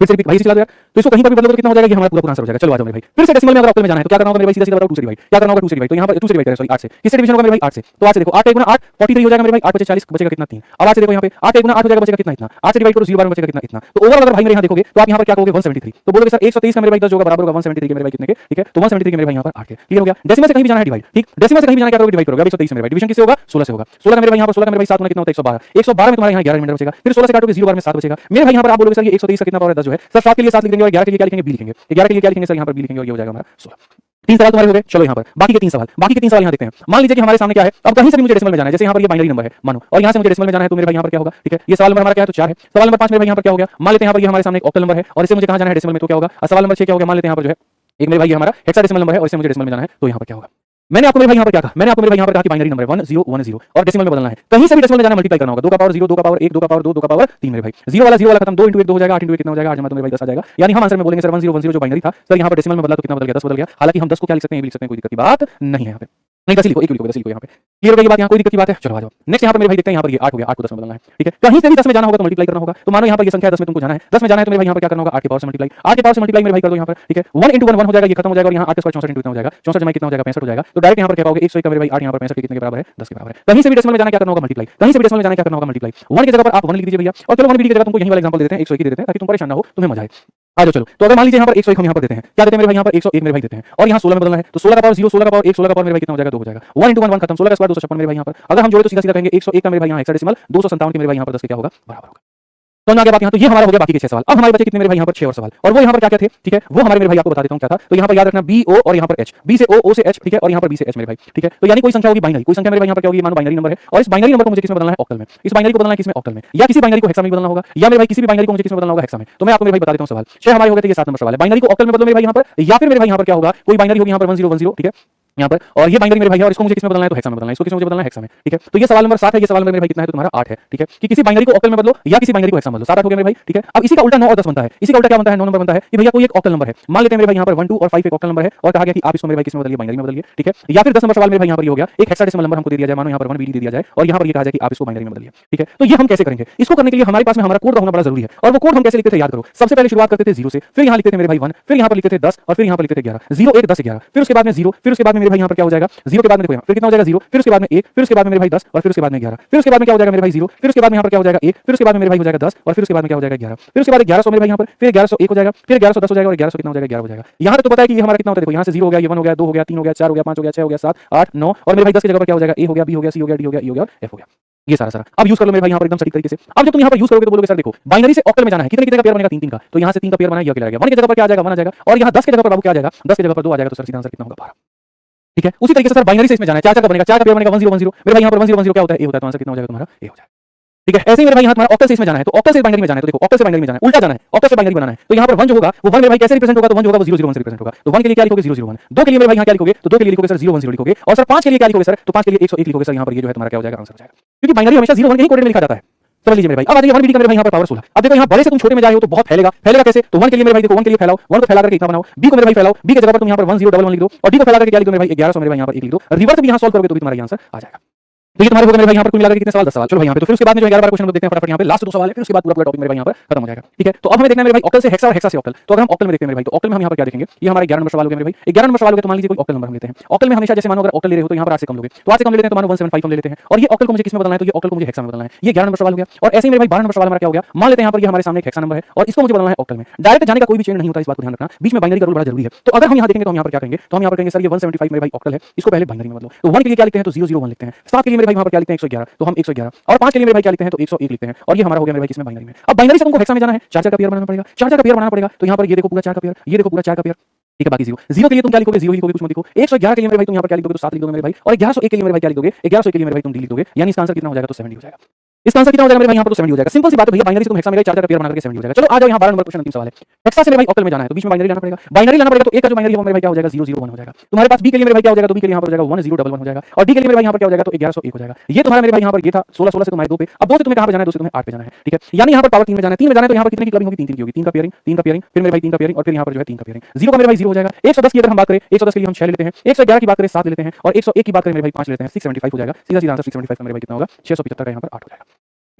फिर से रिपीट भाई से चला गया, तो इसको कहीं पर भी बदलो तो कितना हो जाएगा, ये हमारा पूरा आंसर हो जाएगा। चलो आ जाओ मेरे भाई, फिर से डेसिमल में अगर ऑक्टल में जाना है तो क्या करना होगा मेरे भाई, सीधा सीधा बताओ 2 से डिवाइड, क्या करना होगा 2 से डिवाइड, तो यहाँ पर 2 से डिवाइड करें, सॉरी 8 से, किससे डिवीजन होगा मेरे भाई 8 से, तो 8 से देखो 8 गुना 8 43 हो जाएगा मेरे भाई, 8 बचे 40 बचेगा कितना 3। अब 8 से देखो यहाँ पे 8 गुना 8 हो जाएगा, बचेगा कितना इतना, 8 से डिवाइड करो 0 बार में बचेगा कितना इतना। तो ओवरऑल अगर भाई मेरे यहाँ देखोगे तो आप यहाँ पर क्या कहोगे 173, तो बोलोगे सर 123 का मेरे भाई 10 होगा बराबर होगा 173 के मेरे भाई कितने के, ठीक है, तो 173 के मेरे भाई यहाँ पर 8 के, क्लियर हो गया। डेसिमल से कहीं भी जाना है डिवाइड, ठीक, डेसिमल से कहीं भी जाना है क्या करोगे डिवाइड करोगे, अब 123 मेरे भाई डिवीजन किससे होगा 16 से होगा, 16 का मेरे भाई यहाँ पर 16 का मेरे भाई 7 गुना कितना होता है 112, 112 में तुम्हारे यहाँ 11 रिमाइंडर बचेगा, फिर 16 से काटोगे 0 बार में 7 बचेगा मेरे भाई यहाँ पर। आप बोलोगे सर ये 123 का कितना पावर है 10 जो है सर 7 के लिए 7 लिख देंगे और 11 के लिए क्या लिखेंगे बी लिखेंगे, 11 के लिए क्या लिखेंगे सर यहाँ पर बी लिखेंगे और ये हो जाएगा हमारा 16। 3 सवाल तुम्हारे हो गए, चलो यहाँ पर बाकी के 3 सवाल, यहाँ देखते हैं। मान लीजिए कि हमारे सामने क्या है, अब कहीं से भी मुझे डेसिमल में जाना है, जैसे यहाँ पर ये बाइनरी नंबर है मानो, और यहाँ से मुझे डेसिमल में जाना है तो मेरे भाई यहाँ पर क्या होगा, ठीक है, ये सवाल नंबर हमारा क्या है तो 4 है, सवाल नंबर 5 मेरे भाई यहाँ पर क्या हो गया, मान लेते हैं यहाँ पर ये हमारे सामने एक ऑक्टल नंबर है और इसे मुझे कहाँ जाना है डेसिमल में तो क्या होगा, और सवाल नंबर 6 क्या हो गया, मान लेते हैं यहाँ पर जो है एक मेरे भाई ये हमारा हेक्साडेसिमल नंबर है और इसे मुझे डेसिमल में जाना है तो यहाँ पर क्या होगा। मैंने आपको मेरे भाई यहाँ पर क्या कहा, मैंने आपको मेरे भाई यहाँ पर कहा कि बाइनरी नंबर है 1010 और डेसिमल में बदलना है, कहीं से भी डेसिमल में जाना मल्टीप्लाई करना होगा, 2 का पावर 0 2 का पावर 1 2 का पावर 2 2 का पावर 3 मेरे भाई, 0 वाला खत्म, 2 × 1 2 हो जाएगा, 8 × 1 कितना हो जाएगा 8 जमा 2 मेरे भाई 10 आ जाएगा। यानी हम आंसर में बोलेंगे सर 1010 जो बाइनरी था सर यहाँ पर डेसिमल में बदला तो कितना बदल गया 10 बदल गया, हालांकि हम 10 को क्या लिख सकते हैं ये भी लिख सकते हैं, कोई दिक्कत की बात नहीं है यहाँ पे, नहीं 10 लिखो 1 लिखो 10 लिखो यहाँ पे, क्लियर हो गई बात, यहाँ कोई दिक्कत की बात है। चलो आ जाओ नेक्स्ट यहाँ पर मेरे भाई देखते हैं, यहाँ पर ये 8 हो गया, 8 को 10 में बदलना है, ठीक है, कहीं से भी 10 में जाना होगा तो मल्टीप्लाई करना होगा, तो मानो यहाँ पर ये संख्या 10 में तुमको जाना है, 10 में जाना है तो मेरे भाई यहाँ पर क्या करना होगा 8 के पावर से मल्टीप्लाई, 8 के पावर से मल्टीप्लाई मेरे भाई कर दो यहाँ पर, ठीक है, 1 × 1 1 हो जाएगा, ये खत्म हो जाएगा और यहाँ 8 के स्क्वायर 64 कितना हो जाएगा 64 जमा कितना हो जाएगा 65 हो जाएगा, तो डायरेक्ट यहाँ पर क्या पाओगे 101 का मेरे भाई 8 यहाँ पर 65 कितने के बराबर है 10 के बराबर है। कहीं से भी डेसिमल में जाना क्या करना होगा मल्टीप्लाई, कहीं से भी डेसिमल में जाना क्या करना होगा मल्टीप्लाई, 1 की जगह पर आप 1 लिख दीजिए भैया, और चलो 1 की जगह तुमको यही वाला एग्जांपल दे देते हैं 101 दे देते हैं ताकि तुम परेशान ना हो, तुम्हें मजा आए। आ जाओ चलो, तो अगर मान लीजिए यहाँ पर 101 हम यहाँ पर देते हैं, क्या देते हैं मेरे भाई यहाँ पर 101 मेरे भाई देते हैं और यहाँ 16 में बदलना है, तो 16 का पावर 0 16 का पावर 1 16 का पावर मेरे भाई कितना हो जाएगा 2 हो जाएगा, 1 × 1 1 खत्म, 16 का स्क्वायर 256 मेरे भाई यहाँ पर, अगर हम जोड़े तो सीधा सीधा कहेंगे 101 का मेरे भाई यहाँ हेक्साडेसिमल 257 के मेरे भाई यहाँ पर 10 के क्या होगा बराबर होगा। तो आगे बात यहाँ, तो ये हमारा हो गया बाकी के 6 सवाल। अब हमारे बचे कितने मेरे भाई यहाँ पर 6 और सवाल, और वो यहाँ पर क्या क्या थे, ठीक है, वो हमारे मेरे भाई आपको बता देता हूँ क्या था। तो यहाँ पर याद रखना बी ओ और यहाँ पर एच, बी से ओ, ओ से एच, ठीक है, और यहाँ पर बी से एच मेरे भाई, ठीक है, तो यानी कोई संख्या होगी बाइनरी, कोई संख्या मेरे भाई यहाँ पर क्या होगी, मानो बाइनरी नंबर है और इस बाइनरी नंबर को मुझे किसमें बदलना है ऑक्टल में, इस बाइनरी को बदलना है किसमें ऑक्टल में, या किसी बाइनरी को हेक्सा में बदलना होगा, या मेरे भाई किसी भी बाइनरी को मुझे किसमें बदलना होगा हेक्सा में। तो मैं आपको मेरे भाई बता देता हूँ सवाल 6 हमारे हो गए थे, ये 7 नंबर सवाल है, बाइनरी को ऑक्टल में बदलो मेरे भाई यहाँ पर, या फिर मेरे भाई यहाँ पर क्या होगा कोई बाइनरी होगी यहाँ पर 1010, ठीक है यहाँ पर, और ये बाइनरी मेरे भाई है और इसको मुझे किसमें बदलना है तो हेक्सा में बदलना है, इसको किसमें मुझे बदलना है हेक्सा में, ठीक है। तो ये सवाल नंबर 7 है, ये सवाल नंबर मेरे भाई कितना है तो तुम्हारा 8 है, ठीक है, कि किसी बाइनरी को ऑक्टल में बदलो या किसी बाइनरी को हेक्सा में बदलो, 7 8 हो गया मेरे भाई, ठीक है। अब इसी का उल्टा 9 और 10 बनता है, इसी का उल्टा क्या बनता है 9 नंबर बनता है कि भैया कोई एक ऑक्टल नंबर है, मान लेते हैं मेरे भाई यहाँ पर 1 2 और 5 एक ऑक्टल नंबर है और कहा गया कि आप इसको मेरे भाई किसमें बदलिए बाइनरी में बदलिए, ठीक है। या फिर 10 नंबर सवाल मेरे भाई यहाँ पर ये हो गया एक हेक्साडेसिमल नंबर हमको दे दिया जाए, मानो यहाँ पर 1 BD दे दिया जाए और यहाँ पर ये कहा जाए कि आप इसको बाइनरी में बदलिए, ठीक है। तो ये हम कैसे करेंगे, इसको करने के लिए हमारे पास में हमारा कोड होना बड़ा जरूरी है, और वो कोड हम कैसे लिखते थे याद करो। सबसे पहले शुरुआत करते थे 0 से, फिर यहाँ लिखते थे मेरे भाई 1, फिर यहाँ पर लिखते थे 10 और फिर यहाँ पर लिखते थे 11, 0 1 10 11, फिर उसके बाद में 0, फिर उसके बाद में मेरे भाई यहाँ पर क्या हो जाएगा 0 के बाद में देखो फिर कितना हो जाएगा 0, फिर उसके बाद में 1, फिर उसके बाद में मेरे भाई 10 और फिर उसके बाद में 11, फिर उसके बाद में क्या हो जाएगा मेरे भाई 0, फिर उसके बाद में यहाँ पर क्या हो जाएगा 1, फिर उसके बाद में मेरे भाई हो जाएगा 10 और फिर उसके बाद में क्या हो जाएगा 11, फिर उसके बाद 1100 मेरे भाई यहाँ पर, फिर 1101 हो जाएगा, फिर 1110 हो जाएगा और 1100 कितना हो जाएगा 11 हो जाएगा। यहाँ तक तो पता है कि ये हमारा कितना होता है, देखो यहाँ से 0 हो गया, ये 1 हो गया, 2 हो गया, 3 हो गया, 4 हो गया, 5 हो गया, 6 हो गया, 7 8 9 और मेरे भाई 10 की जगह पर क्या हो जाएगा ए हो गया, बी हो गया, सी हो गया, डी हो गया, ई हो गया और एफ हो गया। ये सारा अब यूज कर लो मेरे भाई यहाँ पर एकदम सटीक तरीके से। अब जब तुम यहाँ पर यूज करोगे तो बोलोगे सर देखो बाइनरी से ऑक्टल में जाना है, कितने का पेयर बनेगा 3 का, तो यहाँ से 3 का पेयर बना ये अकेला रह गया, 1 की जगह पर क्या आ जाएगा 1 आ जाएगा और यहाँ 10 की जगह पर बाबू क्या आ जाएगा 10 की जगह पर 2 आ जाएगा, तो सर सीधा आंसर कितना होगा 12, ठीक है। उसी तरीके से सर बाइनरी से इसमें जाना है 4 का बनेगा, 4 का पेयर बनेगा 1010 मेरे भाई यहाँ पर 1010 क्या होता है ए होता है, तो आंसर कितना हो जाएगा तुम्हारा ए हो जाएगा, ठीक है। ऐसे ही मेरे भाई यहाँ तुम्हारा ऑक्टल से इसमें जाना है तो ऑक्टल से बाइनरी में जाना है, तो देखो ऑक्टल से बाइनरी में जाना है उल्टा जाना है, ऑक्टल से बाइनरी बनाना है, तो यहाँ पर 1 जो होगा वो 1 मेरे भाई कैसे रिप्रेजेंट होगा, तो 1 जो होगा वो 001 से रिप्रेजेंट होगा, तो 1 के लिए क्या लिखोगे 001, 2 के लिए मेरे भाई यहाँ क्या लिखोगे तो 2 के लिए लिखोगे सर 010 लिखोगे, और सर 5 के लिए क्या लिखोगे सर तो 5 के लिए 101 लिखोगे सर, यहाँ पर ये जो है तुम्हारा क्या हो जाएगा आंसर हो जाएगा, क्योंकि बाइनरी हमेशा 0 1 के ही कोड में लिखा जाता है। समझ लीजिए मेरे भाई। अब आ जाइए 1 BD का मेरे भाई यहाँ पर पावर 16। अब देखो यहाँ बड़े से तुम छोटे में जाए हो तो बहुत फैलेगा, फैलेगा कैसे, तो 1 के लिए मेरे भाई देखो 1 के लिए फैलाओ, 1 को फैला करके इतना बनाओ, B को मेरे भाई फैलाओ, B की जगह पर तुम यहाँ पर 1011 लिख दो और D को फैला करके क्या लिख दो मेरे भाई 1100 मेरे भाई यहाँ पर 1 लिख दो, रिवर्स भी यहाँ सॉल्व करोगे तो भी तुम्हारा आंसर आ जाएगा। तो ये तुम्हारे हो गए मेरे भाई यहाँ पर कुल मिलाकर कितने सवाल 10 सवाल। चलो भाई यहाँ पे तो फिर उसके बाद में जो 11 क्वेश्चन हम लोग देखते हैं फटाफट यहाँ पे लास्ट 2 सवाल है, फिर उसके बाद पूरा टॉपिक मेरे भाई यहाँ पर खत्म हो जाएगा, ठीक है। तो अब हमें देखना है मेरे भाई ऑक्टल से हेक्सा और हेक्सा से ऑक्टल। तो अगर हम ऑक्टल में देखते हैं मेरे भाई तो ऑक्टल में हम यहाँ पर क्या देखेंगे, ये हमारा 11 नंबर सवाल हो गया मेरे भाई। 11 नंबर सवाल हो गया तो मान लीजिए कोई ऑक्टल नंबर हम लेते हैं। ऑक्टल में हमेशा जैसे मानो अगर ऑक्टल ले रहे हो तो यहाँ पर 8 से कम लोगे, तो 8 से कम ले लेते हैं तो मानो 175 हम ले लेते हैं, और ये ऑक्टल को मुझे किसमें बदलना है, तो ये ऑक्टल को मुझे हेक्सा में बदलना है। ये 11 नंबर सवाल हो गया। और ऐसे ही मेरे भाई 12 नंबर सवाल हमारा क्या हो गया, मान लेते हैं यहाँ पर ये हमारे सामने एक हेक्सा नंबर है और इसको मुझे बदलना है ऑक्टल में। डायरेक्ट जाने का कोई भी चेंज नहीं होता, इस बात को ध्यान रखना, बीच में बाइनरी का रूल बड़ा जरूरी है। तो अगर हम यहाँ देखेंगे तो हम यहाँ पर क्या करेंगे, तो हम यहाँ पर कहेंगे सर ये 175 मेरे भाई ऑक्टल है, इसको पहले बाइनरी में बदलो। तो 1 के लिए क्या लिखते हैं तो 001 लिखते हैं, 7 के लिए मेरे भाई यहाँ पर क्या लिखते हैं 111, तो हम 111, और 5 के लिए मेरे भाई क्या लिखते हैं तो 101 लिखते हैं, और ये हमारा हो गया मेरे भाई किसमें बाइनरी में। अब बाइनरी से तुमको हेक्सा में जाना है, 4 का पेयर बनाना पड़ेगा, 4 का पेयर बनाना पड़ेगा। तो यहाँ पर ये देखो पूरा 4 का पेयर, ये देखो पूरा 4 का पेयर, ठीक है। बाकी 0 के लिए तुम क्या लिखोगे 0 लिखोगे, कुछ मत लिखो। 111 के लिए मेरे भाई तुम यहाँ पर क्या लिखोगे तो 7 लिख दोगे मेरे भाई, और 1101 के लिए मेरे भाई क्या लिखोगे 1101 के लिए मेरे भाई तुम D लिख दोगे, यानी इसका आंसर कितना हो जाएगा तो 70 हो जाएगा। इसका आंसर कितना हो जाएगा मेरे भाई यहाँ पर तो 70 हो जाएगा। सिंपल सी बात है भैया, बाइनरी से तुम हेक्सा में गए 4 का पेयर बना करके 70 हो जाएगा। चलो आ जाओ यहाँ 12 नंबर क्वेश्चन अंतिम सवाल है। हेक्सा से मेरे भाई ऑक्टल में जाना है तो बीच में बाइनरी लाना पड़ेगा, बाइनरी लाना पड़ेगा तो एक का जो बाइनरी है मेरे भाई क्या हो जाएगा 001 हो जाएगा। तुम्हारे पास B के लिए मेरे भाई क्या हो जाएगा तो B के लिए यहाँ पर हो जाएगा 1011 हो जाएगा, और D के लिए मेरे भाई यहाँ पर क्या हो जाएगा तो 1101 हो जाएगा। ये तुम्हारा मेरे भाई यहाँ पर ये था 16 से तुम्हारे 2 पे, अब 2 से तुम्हें कहाँ पे जाना है, 2 से तुम्हें 8 पे जाना है, ठीक है। यानी यहाँ पर पावर 3 में जाना है, 3 में जाना है तो यहाँ पर कितने की क्लबिंग होगी 3 की होगी, 3 का पेयरिंग, फिर मेरे भाई 3 का पेयरिंग, और फिर यहाँ पर जो है 3 का पेयरिंग। 0 का मेरे भाई 0 हो जाएगा। 110 की अगर हम बात करें 110 के लिए हम 6 लेते हैं, 111 की बात करें 7 लेते हैं, और 101 की बात करें मेरे भाई 5 लेते हैं, 675 हो जाएगा। सीधा सीधा आंसर 675 का मेरे भाई कितना होगा 675 का यहाँ पर 8 हो जाएगा।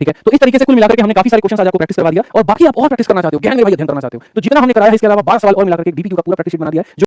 ठीक है, तो इस तरीके से कुल मिलाकर के हमने काफी सारे क्वेश्चन आज आपको प्रैक्टिस करवा दिया और बाकी आप और प्रैक्टिस करना चाहते हो, गहन में भाई अध्ययन करना चाहते हो, तो जितना हमने कराया है इसके अलावा 12 सवाल और मिलाकर के डीपीक्यू का पूरा प्रैक्टिस शीट बना दिया है जो